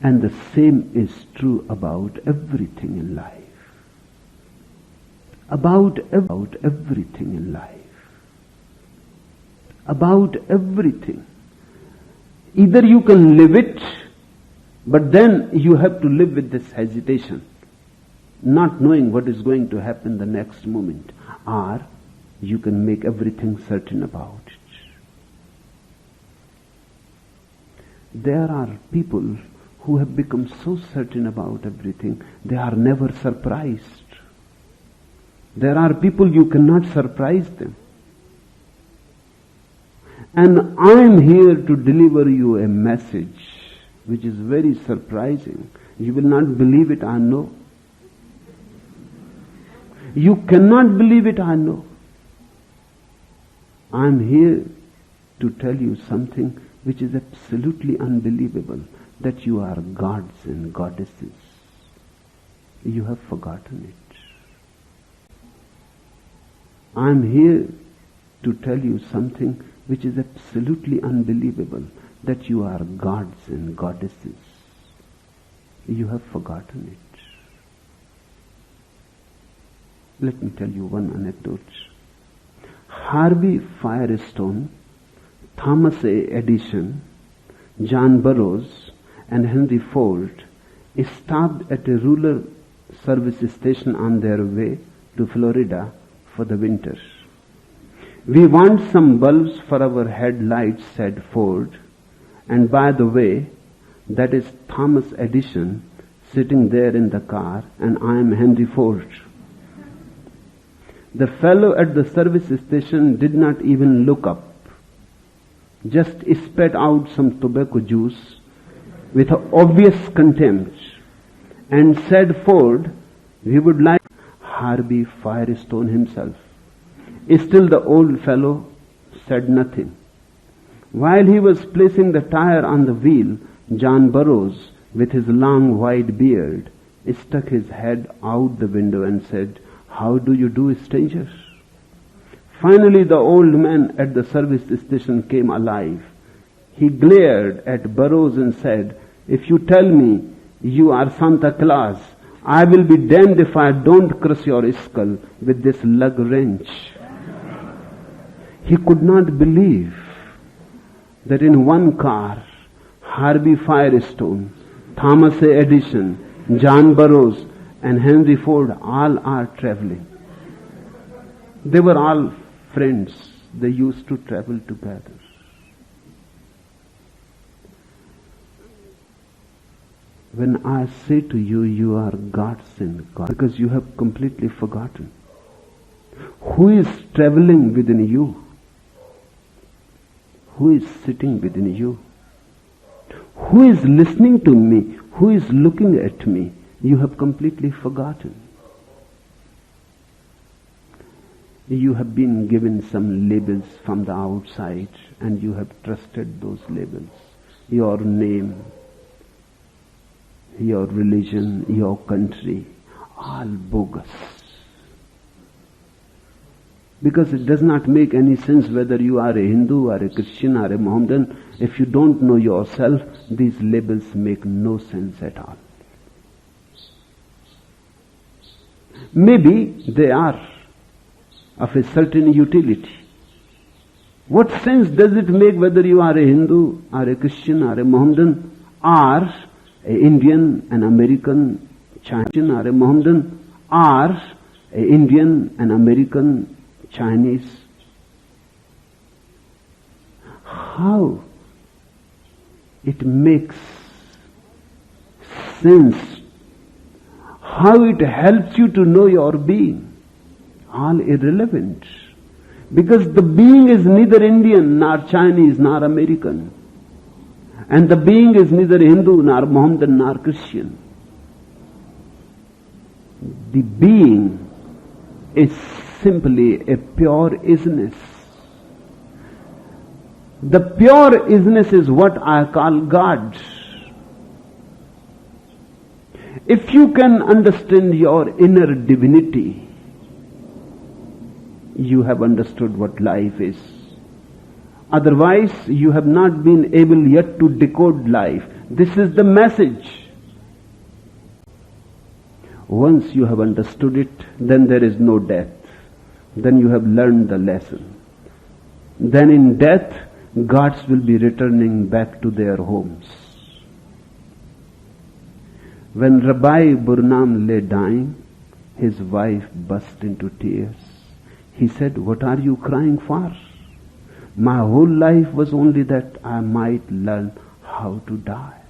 And the same is true about everything in life. About everything in life. About everything. Either you can live it, but then you have to live with this hesitation, not knowing what is going to happen the next moment. Or you can make everything certain about it. There are people who have become so certain about everything, they are never surprised. There are people you cannot surprise them. And I am here to deliver you a message which is very surprising. You will not believe it, I know. You cannot believe it, I know. I am here to tell you something which is absolutely unbelievable, that you are gods and goddesses. You have forgotten it. I am here to tell you something which is absolutely unbelievable, that you are gods and goddesses. You have forgotten it. Let me tell you one anecdote. Harvey Firestone, Thomas A. Edison, John Burroughs, and Henry Ford stopped at a rural service station on their way to Florida for the winter. We want some bulbs for our headlights, said Ford. And by the way, that is Thomas Edison sitting there in the car, and I am Henry Ford. The fellow at the service station did not even look up, just spat out some tobacco juice with obvious contempt and said forth, we would like Harvey Firestone himself. Still the old fellow said nothing. While he was placing the tire on the wheel, John Burroughs, with his long white beard, stuck his head out the window and said, "How do you do, strangers?" Finally, the old man at the service station came alive. He glared at Burroughs and said, "If you tell me you are Santa Claus, I will be damned if I don't crush your skull with this lug wrench." He could not believe that in one car, Harvey Firestone, Thomas A. Edison, John Burroughs, and Henry Ford all are traveling. They were all friends. They used to travel together. When I say to you, you are God's in God, because you have completely forgotten who is traveling within you, who is sitting within you, who is listening to me, who is looking at me. You have completely forgotten. You have been given some labels from the outside and you have trusted those labels. Your name, your religion, your country, all bogus. Because it does not make any sense whether you are a Hindu or a Christian or a Mohammedan. If you don't know yourself, these labels make no sense at all. Maybe they are of a certain utility. What sense does it make whether you are a Hindu or a Christian or a Mohammedan or an Indian, an American, Chinese or a Mohammedan or an Indian, an American, Chinese? How it makes sense, how it helps you to know your being. All irrelevant. Because the being is neither Indian, nor Chinese, nor American. And the being is neither Hindu, nor Mohammedan, nor Christian. The being is simply a pure isness. The pure isness is what I call God. If you can understand your inner divinity, you have understood what life is. Otherwise, you have not been able yet to decode life. This is the message. Once you have understood it, then there is no death. Then you have learned the lesson. Then in death, gods will be returning back to their homes. When Rabbi Burnham lay dying, his wife burst into tears. He said, "What are you crying for? My whole life was only that I might learn how to die."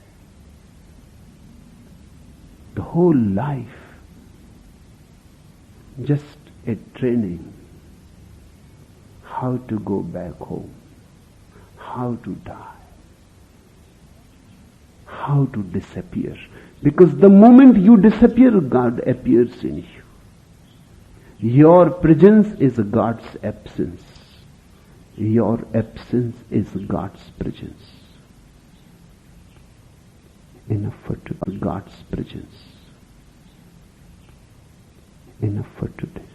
The whole life, just a training. How to go back home. How to die. How to disappear. Because the moment you disappear, God appears in you. Your presence is God's absence. Your absence is God's presence. Enough for today. God's presence. Enough for today.